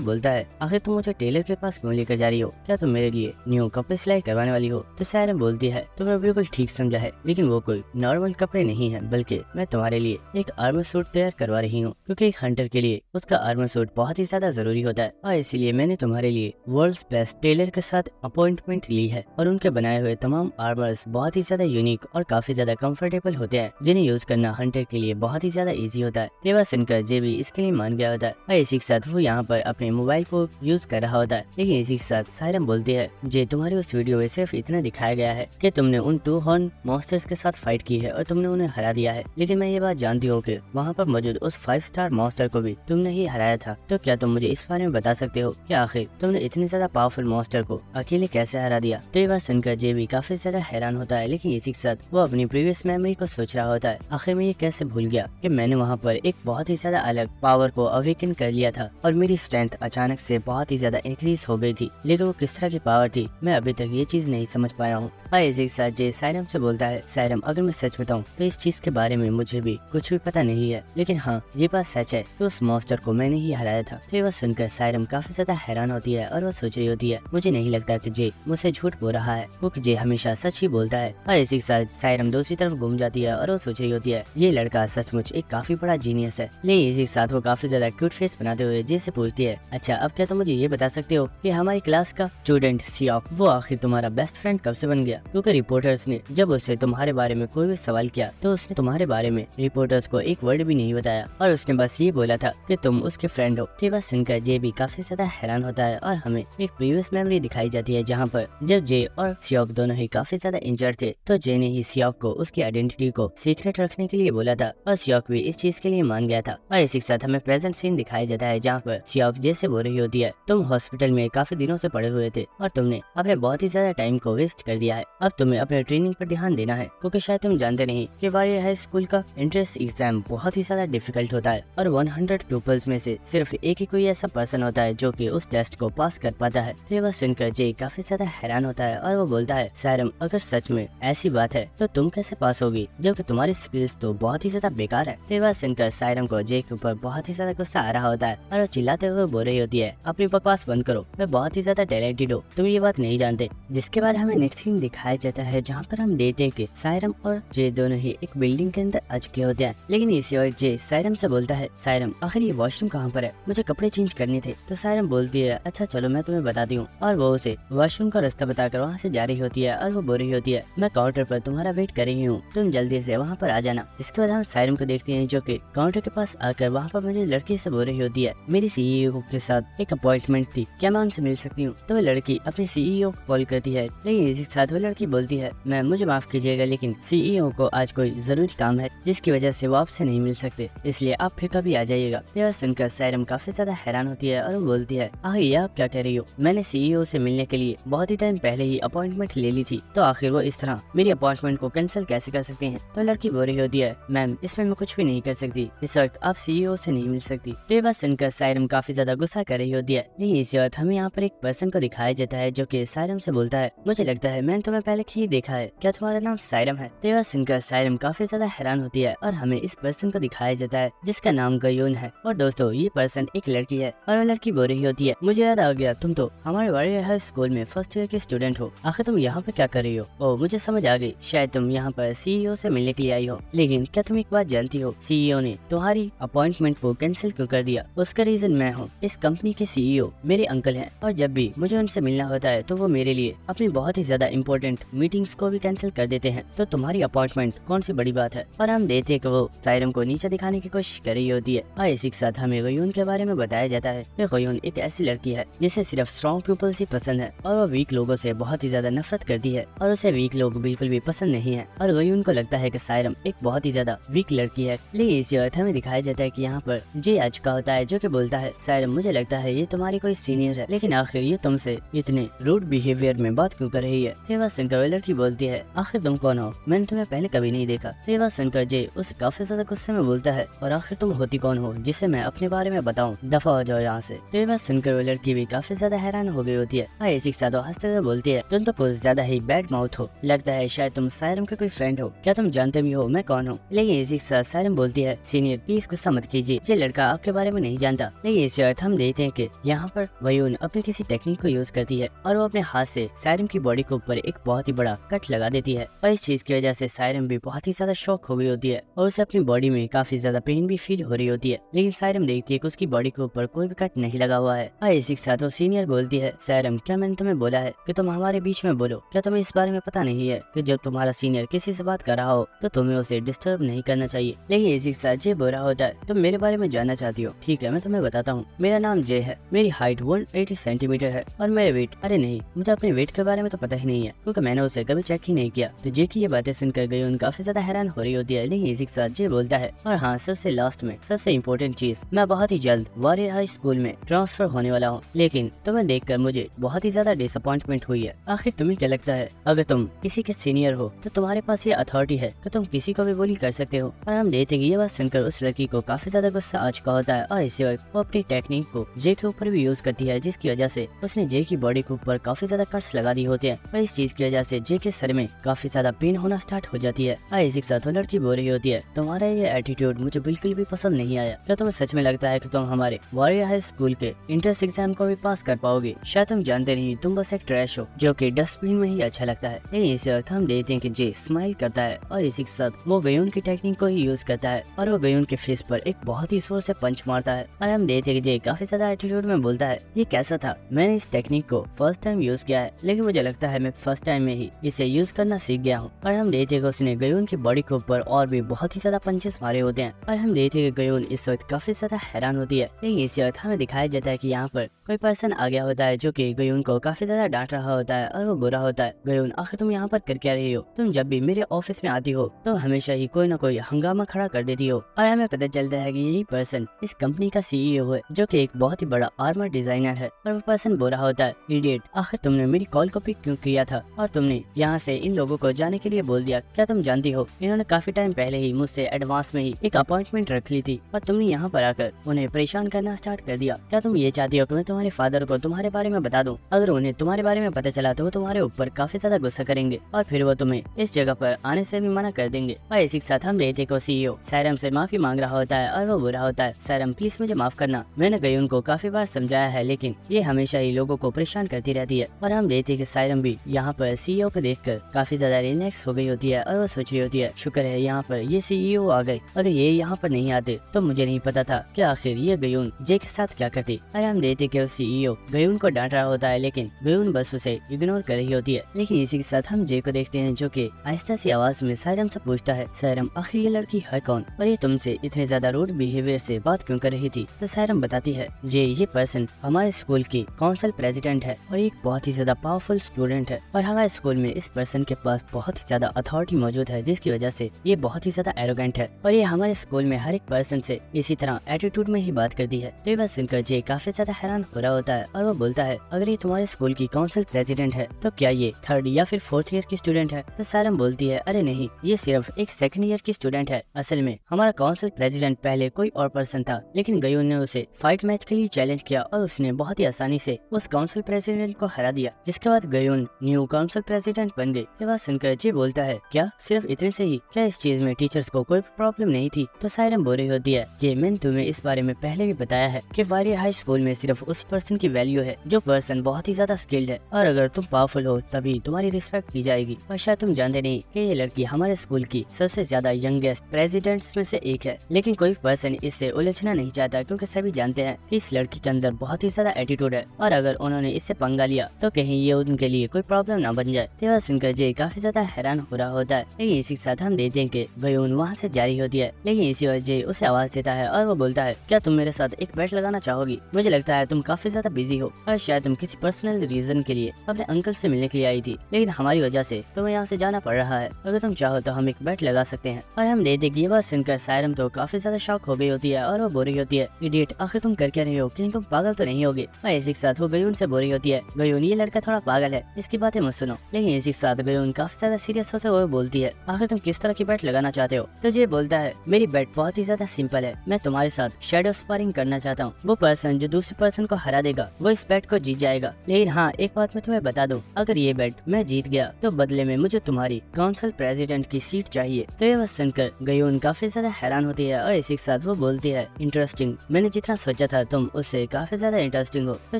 बोलता है, आखिर तुम मुझे टेलर के पास क्यों लेकर जा रही हो, क्या तुम मेरे लिए न्यू कपड़े सिलाई करवाने वाली हो? तो सायरम बोलती है, तुमने बिल्कुल ठीक समझा है, लेकिन वो कोई नॉर्मल कपड़े नहीं है, बल्कि मैं तुम्हारे लिए एक आर्मर सूट तैयार करवा रही हूँ, क्योंकि एक हंटर के लिए उसका आर्मर सूट बहुत ही ज्यादा जरूरी होता है और इसीलिए मैंने तुम्हारे लिए वर्ल्ड्स बेस्ट टेलर के साथ अपॉइंटमेंट ली है और उनके बनाए हुए तमाम आर्मर्स बहुत ही ज्यादा यूनिक और काफी ज्यादा कंफर्टेबल होते हैं, जिन्हें यूज करना हंटर के लिए बहुत ही ज्यादा इजी होता है। ये बात सुनकर जे भी इसके लिए मान गया होता है और इसी के साथ वो यहाँ पर अपने मोबाइल को यूज कर रहा होता है। लेकिन इसी के साथ सायरम बोलती है, जे तुम्हारी उस वीडियो में सिर्फ इतना दिखाया गया है कि तुमने उन 2 हॉर्न मॉन्स्टर्स के साथ फाइट की है और तुमने उन्हें हरा दिया है, लेकिन मैं ये बात जानती हूँ कि वहाँ पर मौजूद उस 5 स्टार मॉन्स्टर को भी तुमने ही हराया था। तो क्या तुम मुझे इस बारे में बता सकते हो कि आखिर तुमने इतने ज्यादा पावरफुल मॉन्स्टर को अकेले कैसे हरा दिया? तो ये बात सुनकर जे भी काफी ज्यादा हैरान होता है। लेकिन इसी के साथ वो अपनी प्रीवियस मेमोरी को सोच रहा होता है, आखिर मैं ये कैसे भूल गया कि मैंने वहाँ पर एक बहुत ही ज्यादा अलग पावर को अवेकन कर लिया था और मेरी स्ट्रेंथ अचानक से बहुत ही ज्यादा इंक्रीज हो गई थी, लेकिन वो किस तरह की पावर थी मैं अभी तक ये चीज नहीं समझ पाया हूँ। और इसी के साथ जे सायरम से बोलता है, सायरम अगर मैं सच बताऊँ तो इस चीज के बारे में मुझे भी कुछ भी पता नहीं है, लेकिन हाँ ये बात सच है कि उस मॉन्स्टर को मैंने ही हराया था। तो ये बात सुनकर सायरम काफी ज्यादा हैरान होती है और वो सोच रही होती है, मुझे नहीं लगता कि जे मुझसे झूठ बोल रहा है, क्योंकि जे हमेशा सच ही बोलता है। और इसी के साथ सायरम दूसरी तरफ घूम जाती है और वो सोच रही होती है, ये लड़का सचमुच एक काफी बड़ा जीनियस है। लेकिन इसी के साथ वो काफी ज्यादा क्यूट फेस बनाते हुए जे से पूछती है, अच्छा अब क्या तुम मुझे ये बता सकते हो कि हमारी क्लास का स्टूडेंट सियाक वो आखिर तुम्हारा बेस्ट फ्रेंड कब से बन गया? क्योंकि रिपोर्टर्स ने जब उस उससे तुम्हारे बारे में कोई भी सवाल किया तो उसने तुम्हारे बारे में रिपोर्टर्स को एक वर्ड भी नहीं बताया और उसने बस ये बोला था कि तुम उसके फ्रेंड हो। ये बात सुनकर जे भी काफी ज्यादा हैरान होता है और हमें एक प्रीवियस मेमोरी दिखाई जाती है जहाँ पर जब जे और सियोक दोनों ही काफी ज्यादा इंजर्ड थे तो जे ने ही सियोक को उसकी आइडेंटिटी को सीक्रेट रखने के लिए बोला था और सियोक भी इस चीज के लिए मान गया था। और इसी के साथ हमें प्रेजेंट सीन दिखाया जाता है जहाँ पर सियोक जे से बोल रही होती है, तुम हॉस्पिटल में काफी दिनों से पड़े हुए थे और तुमने अपने बहुत ही ज्यादा टाइम को वेस्ट कर दिया है। अब तुम्हें अपने ट्रेनिंग पर ध्यान देना है क्योंकि शायद तुम जानते नहीं कि वारियर हाई स्कूल का एंट्रेंस एग्जाम बहुत ही ज्यादा डिफिकल्ट होता है और 100 पीपल्स में से सिर्फ एक ही कोई ऐसा पर्सन होता है जो कि उस टेस्ट को पास कर पाता है। तो ये बात सुनकर जे काफी ज्यादा हैरान होता है और वो बोलता है, सायरम अगर सच में ऐसी बात है तो तुम कैसे पास होगी जबकि तुम्हारी स्किल्स तो बहुत ही ज्यादा बेकार है। तो ये बात सुनकर सायरम को जे के ऊपर बहुत ही ज्यादा गुस्सा आ रहा होता है और वो चिल्लाते हुए बोल रही होती है, अपनी बकवास बंद करो, मैं बहुत ही ज्यादा टैलेंटेड हूँ, तुम ये बात नहीं जानते। जिसके बाद हमें नेक्स्ट सीन दिखाया जाता है जहाँ पर हम देखते हैं कि सायरम और जे दोनों ही एक बिल्डिंग के अंदर आ चुके होते हैं। लेकिन इसी वक्त जे सायरम से बोलता है, सायरम आखिर ये वॉशरूम कहाँ पर है, मुझे कपड़े चेंज करने थे। तो सायरम बोलती है, अच्छा चलो मैं तुम्हें बताती हूँ, और वो उसे वॉशरूम का रास्ता बताकर वहाँ से जा रही होती है और वो बोल रही होती है, मैं काउंटर पर तुम्हारा वेट कर रही हूँ, तुम जल्दी से वहाँ पर आ जाना। जिसके बाद हम सायरम को देखते हैं जो कि काउंटर के पास आकर वहाँ पर मुझे लड़की से बोल रही होती है, मेरी सीईओ के साथ एक अपॉइंटमेंट थी, क्या मैं उनसे मिल सकती हूँ। तो वह लड़की अपने सीईओ को कॉल करती है, लेकिन इसी के साथ वो लड़की बोलती है, मैम मुझे माफ कीजिएगा लेकिन सीईओ को आज कोई जरूरी काम है जिसकी वजह से वो आपसे नहीं मिल सकते, इसलिए आप फिर कभी आ जाइएगा। यह सुनकर सायरम काफी ज्यादा हैरान होती है और वो बोलती है, आखिर ये आप क्या कह रही हो, मैंने सीईओ से मिलने के लिए बहुत ही टाइम पहले ही अपॉइंटमेंट ले ली थी, तो आखिर वो इस तरह मेरी अपॉइंटमेंट को कैंसिल कैसे कर सकते हैं। तो लड़की बोल रही होती है, मैम इसमें मैं कुछ भी नहीं कर सकती, इस वक्त आप सीईओ से नहीं मिल सकती। तो ये बात सुनकर सायरम काफी ज्यादा गुस्सा कर रही होती है। लेकिन इसी वक्त हमें यहाँ पर एक पर्सन को दिखाया जाता है जो कि सायरम से बोलता है, मुझे लगता है मैंने तुम्हें पहले ही देखा है, क्या तुम्हारा नाम सायरम है। तो ये बात सुनकर सायरम काफी ज्यादा हैरान होती है और हमें इस पर्सन को दिखाया जाता है जिसका नाम गयून है। और दोस्तों ये पर्सन एक लड़की है और वो लड़की बोल रही होती है, मुझे याद आ गया, तुम तो हमारे वारियर हाई स्कूल में फर्स्ट ईयर के स्टूडेंट हो, आखिर तुम यहाँ पर क्या कर रही हो। ओ मुझे समझ आ गई, शायद तुम यहाँ पर सीईओ से मिलने के लिए आई हो, लेकिन क्या तुम एक बात जानती हो, सीईओ ने तुम्हारी अपॉइंटमेंट को कैंसिल क्यों कर दिया। उसका रीजन मैं हूँ, इस कंपनी के सीईओ मेरे अंकल हैं और जब भी मुझे उनसे मिलना होता है तो वो मेरे लिए अपनी बहुत ही ज्यादा इंपॉर्टेंट मीटिंग्स को भी कैंसिल कर देते हैं, तो तुम्हारी अपॉइंटमेंट कौन सी बड़ी बात है। और हम देखते हैं कि वो सायरम को नीचे दिखाने की कोशिश कर रही होती है और इसी के साथ हमें गयून के बारे में बताया जाता है कि गयून एक ऐसी लड़की है जिसे सिर्फ स्ट्रॉन्ग पीपल्स ही पसंद है और वो वीक लोगों से बहुत ही ज्यादा नफरत करती है और उसे वीक लोग बिल्कुल भी पसंद नहीं है। और गयून को लगता है कि सायरम एक बहुत ही ज्यादा वीक लड़की है। लेकिन इसी वक्त हमें दिखाया जाता है कि यहाँ पर जे आ चुका होता है जो कि बोलता है, सायरम मुझे लगता है ये तुम्हारी कोई सीनियर है, लेकिन आखिर ये तुमसे इतने रूड बिहेवियर में बात क्यों कर रही है। ये बात सुनकर लड़की बोलती है, आखिर तुम कौन हो, मैंने तुम्हें पहले कभी नहीं देखा। ये बात सुनकर जे उसे काफी ज्यादा गुस्से में बोलता है, और आखिर तुम होती कौन हो जिसे मैं अपने बारे में बताऊं, दफा हो जाओ यहाँ से। तो ये बात सुनकर वो लड़की भी काफी ज्यादा हैरान हो गई होती है और इसी के साथ हंसते हुए बोलती है, तुम तो कुछ ज्यादा ही बैड माउथ हो, लगता है शायद तुम सायरम के कोई फ्रेंड हो, क्या तुम जानते भी हो मैं कौन हूँ। लेकिन इसी के साथ सायरम बोलती है, सीनियर प्लीज गुस्सा मत कीजिए, ये लड़का आपके बारे में नहीं जानता। लेकिन इसी वक्त हम देखते हैं कि यहाँ पर गयून अपने किसी टेक्निक को यूज करती है और वो अपने हाथ से सायरम की बॉडी के ऊपर एक बहुत ही बड़ा कट लगा देती है और इस चीज की वजह से सायरम भी बहुत ही ज्यादा शॉक हो गई होती है और उसे अपनी बॉडी में काफी ज्यादा पेन भी फील हो रही होती है। लेकिन सायरम देखती है कि उसकी बॉडी के ऊपर कोई भी कट नहीं लगा हुआ है और इसी के साथ वो सीनियर बोलती है, सायरम क्या मैंने तुम्हें बोला है कि तुम हमारे बीच में बोलो, क्या तुम्हें इस बारे में पता नहीं है कि जब तुम्हारा सीनियर किसी से बात कर रहा हो तो तुम्हें उसे डिस्टर्ब नहीं करना चाहिए। लेकिन इसी के साथ जे बोल रहा होता है, तुम मेरे बारे में जानना चाहती हो, ठीक है मैं तुम्हें बताता हूँ, मेरा नाम जे है, मेरी हाइट 180 सेंटीमीटर है और मेरे वेट, अरे नहीं मुझे अपने वेट के बारे में तो पता ही नहीं है क्योंकि मैंने उसे कभी चेक ही नहीं किया। तो जे की ये बातें सुनकर गयून काफी ज्यादा हैरान हो रही होती है। लेकिन इसी के साथ जे बोलता है, और हाँ सबसे लास्ट में सबसे इम्पोर्टेंट चीज, मैं बहुत ही जल्द वारियर हाई स्कूल में ट्रांसफर होने वाला हूँ, लेकिन तुम्हें देखकर मुझे बहुत ही ज्यादा डिसअपॉइंटमेंट हुई है। आखिर तुम्हें क्या लगता है, अगर तुम किसी के सीनियर हो तो तुम्हारे पास ये अथॉरिटी है कि तुम किसी को भी बुली कर सकते हो। और हम देखते हैं ये बात सुनकर उस लड़की को काफी ज्यादा गुस्सा आ चुका होता है और इसी वक्त वो अपनी टेक्निक को जे के ऊपर भी यूज करती है, जिसकी वजह से उसने जे की बॉडी के ऊपर काफी ज्यादा कट्स लगा दी होते हैं और इस चीज की वजह से जे के सर में काफी ज्यादा पेन होना स्टार्ट हो जाती है। और इसी के साथ वो लड़की बोल रही होती है, तुम्हारा ये एटीट्यूड मुझे बिल्कुल भी पसंद नहीं आया, क्या तुम्हें सच में लगता है कि तुम हमारे वारियर हाई स्कूल के इंट्रेंस एग्जाम को भी पास कर पाओगे, शायद तुम जानते नहीं, तुम बस एक ट्रैश हो जो कि डस्टबिन में ही अच्छा लगता है। लेकिन इसी वक्त हम देखते हैं कि जे स्माइल करता है और इसी के साथ वो गयून की टेक्निक को ही यूज करता है और वो गयून के फेस पर एक बहुत ही जोर से पंच मारता है। और हम देखते हैं कि जे काफी ज्यादा एटीट्यूड में बोलता है, ये कैसा था, मैंने इस टेक्निक को फर्स्ट टाइम यूज किया है, लेकिन मुझे लगता है मैं फर्स्ट टाइम में ही इसे यूज करना सीख सीख गया हूँ। और हम देखते हैं कि उसने गयून की बॉडी के ऊपर और भी बहुत ही ज्यादा पंचेस मारे होते हैं। और हम देखते हैं कि गयून इस वक्त काफी ज्यादा हैरान होती है। लेकिन इस वक्त हमें दिखाया जाता है कि यहाँ पर कोई पर्सन आ गया होता है जो कि गयून को काफी ज्यादा डांट रहा होता है और वो बुरा होता है। गयून, आखिर तुम यहाँ पर कर क्या रही हो? तुम जब भी मेरे ऑफिस में आती हो तो हमेशा ही कोई ना कोई हंगामा खड़ा कर देती हो। और हमें पता चलता है कि यही पर्सन इस कंपनी का सीईओ है जो कि एक बहुत ही बड़ा आर्मर डिजाइनर है। और वो पर्सन बुरा होता है, इडियट, आखिर तुमने मेरी कॉल को पिक क्यों किया था और तुमने यहाँ से इन लोगों को जाने के लिए बोल दिया? क्या तुम जानती हो इन्होंने काफी टाइम पहले ही मुझसे एडवांस में ही एक अपॉइंटमेंट रख ली थी और तुमने यहाँ पर आकर उन्हें परेशान करना स्टार्ट कर दिया। क्या तुम ये चाहती हो कि मैं तुम्हारे फादर को तुम्हारे बारे में बता दूं? अगर उन्हें तुम्हारे बारे में पता चला तो वो तुम्हारे ऊपर काफी ज्यादा गुस्सा करेंगे और फिर वो तुम्हें इस जगह पर आने से भी मना कर देंगे। और इसी के साथ हम देखते को सीईओ सायरम से माफी मांग रहा होता है और वो बुरा होता है, सायरम प्लीज मुझे माफ करना, मैंने गयून को काफी बार समझाया है लेकिन ये हमेशा ही लोगों को परेशान करती रहती है। और हम देखते कि सायरम भी यहाँ पर सीईओ को देखकर काफी ज्यादा रिलैक्स हो गई होती है और वो सोच रही होती है, शुक्र है यहाँ पर ये सीईओ आ गए, अगर ये यहाँ पर नहीं आते तो मुझे नहीं पता था कि आखिर ये गयून जे के साथ क्या करती। और हम देखते कि सीईओ गयून को डांट रहा होता है लेकिन गयून बस उसे इग्नोर कर रही होती है। लेकिन इसी के साथ हम जे को देखते हैं जो कि आहिस्ता सी आवाज में सायरम से पूछता है, सायरम आखिर ये लड़की है कौन और ये तुमसे इतने ज्यादा रूड बिहेवियर से बात क्यों कर रही थी? तो सायरम बताती है, जे ये पर्सन हमारे स्कूल की काउंसिल प्रेसिडेंट है और एक बहुत ही ज्यादा पावरफुल स्टूडेंट है और हमारे स्कूल में इस पर्सन के पास बहुत ही ज्यादा अथॉरिटी मौजूद है जिसकी वजह से ये बहुत ही ज्यादा एरोगेंट है और ये हमारे स्कूल में हर एक पर्सन से इसी तरह एटीट्यूड में ही बात करती है। तो ये बात सुनकर जे काफी ज्यादा हैरान हो रहा होता है और वो बोलता है, अगर ये तुम्हारे स्कूल की काउंसिल प्रेसिडेंट है तो क्या ये 3rd या फिर 4th ईयर की स्टूडेंट है? तो सायरम बोलती है, अरे नहीं, ये सिर्फ एक 2nd ईयर की स्टूडेंट है। असल में हमारा काउंसिल प्रेसिडेंट पहले कोई और पर्सन था लेकिन गयून ने उसे फाइट मैच के लिए चैलेंज किया और उसने बहुत ही आसानी से उस काउंसिल प्रेसिडेंट को हरा दिया, जिसके बाद गयून न्यू काउंसिल प्रेसिडेंट बन गई। ये बात सुनकर जे बोलता है, क्या सिर्फ इतने से ही? क्या इस चीज में टीचर्स को कोई प्रॉब्लम नहीं थी? तो सायरम बोल रही होती है, जे मैंने तुम्हें इस बारे में पहले भी बताया है कि वारियर हाई स्कूल में सिर्फ उस पर्सन की वैल्यू है जो पर्सन बहुत ही ज्यादा स्किल्ड है और अगर तुम पावरफुल हो तभी तुम्हारी रिस्पेक्ट की जाएगी। और शायद तुम जानते नहीं कि ये लड़की हमारे स्कूल की सबसे ज्यादा यंगेस्ट प्रेसिडेंट्स में से एक है, लेकिन कोई पर्सन इससे उलझना नहीं चाहता क्योंकि सभी जानते हैं कि इस लड़की के अंदर बहुत ही ज्यादा एटीट्यूड है और अगर उन्होंने इससे पंगा लिया तो कहीं ये उनके लिए कोई प्रॉब्लम ना बन जाए। तो सुनकर जे काफी ज्यादा हैरान हो रहा होता है। लेकिन इसी के साथ हम देखते हैं कि गयून वहाँ से जारी होती है, लेकिन इसी वजह जे उसे आवाज देता है और वो बोलता है, क्या तुम मेरे साथ एक बैट लगाना चाहोगी? मुझे लगता है तुम काफी ज्यादा बिजी हो और शायद तुम किसी पर्सनल रीजन के लिए अपने अंकल से मिलने के लिए आई थी, लेकिन हमारी वजह से तुम्हें यहाँ से जाना पड़ रहा है। अगर तुम चाहो तो हम एक बैट लगा सकते हैं। और हम देखते कि ये बात सुनकर सायरम तो काफी ज्यादा शॉक हो गई होती है और वो बोल रही होती है, इडियट, आखिर तुम कर क्या रही हो? कहीं तुम पागल तो नहीं होगे? और इसी के साथ वो गयून से बोल रही होती है, गयून ये लड़का थोड़ा पागल है, इसकी बातें मत सुनो। लेकिन इसी के साथ गयून काफी ज्यादा सीरियस होते हुए बोलती है, आखिर तुम किस तरह की बैट लगाना चाहते हो? तो ये बोलता है, मेरी बैट बहुत ही ज्यादा सिंपल है, मैं तुम्हारे साथ शैडो स्पारिंग करना चाहता हूँ। वो पर्सन जो दूसरे पर्सन को हरा देगा वो इस बैट को जीत जाएगा। लेकिन हाँ, एक बात मैं तुम्हें बता दूं, अगर ये बैट मैं जीत गया तो बदले में मुझे तुम्हारी काउंसिल प्रेसिडेंट की सीट चाहिए। तो ये बात सुनकर गयून काफी ज्यादा हैरान होती है और इसी के साथ वो बोलती है, इंटरेस्टिंग, मैंने जितना सोचा था तुम उससे काफी ज्यादा इंटरेस्टिंग हो, तो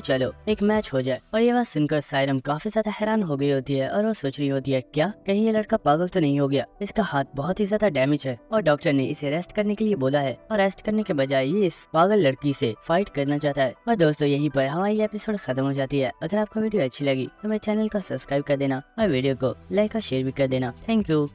चलो एक मैच हो जाए। और ये बात सुनकर सायरम काफी ज्यादा हैरान हो गई होती है और वो सोच रही होती है, क्या कहीं ये लड़का पागल तो नहीं हो गया? इसका हाथ बहुत ही ज्यादा डैमेज है और डॉक्टर ने इसे रेस्ट करने के लिए बोला है और रेस्ट करने के बजाय ये इस पागल लड़की से फाइट करना चाहता है। और दोस्तों, यहीं पर हमारी एपिसोड खत्म हो जाती है। अगर आपको वीडियो अच्छी लगी तो मेरे चैनल को सब्सक्राइब कर देना और वीडियो को लाइक और शेयर भी कर देना। Thank you.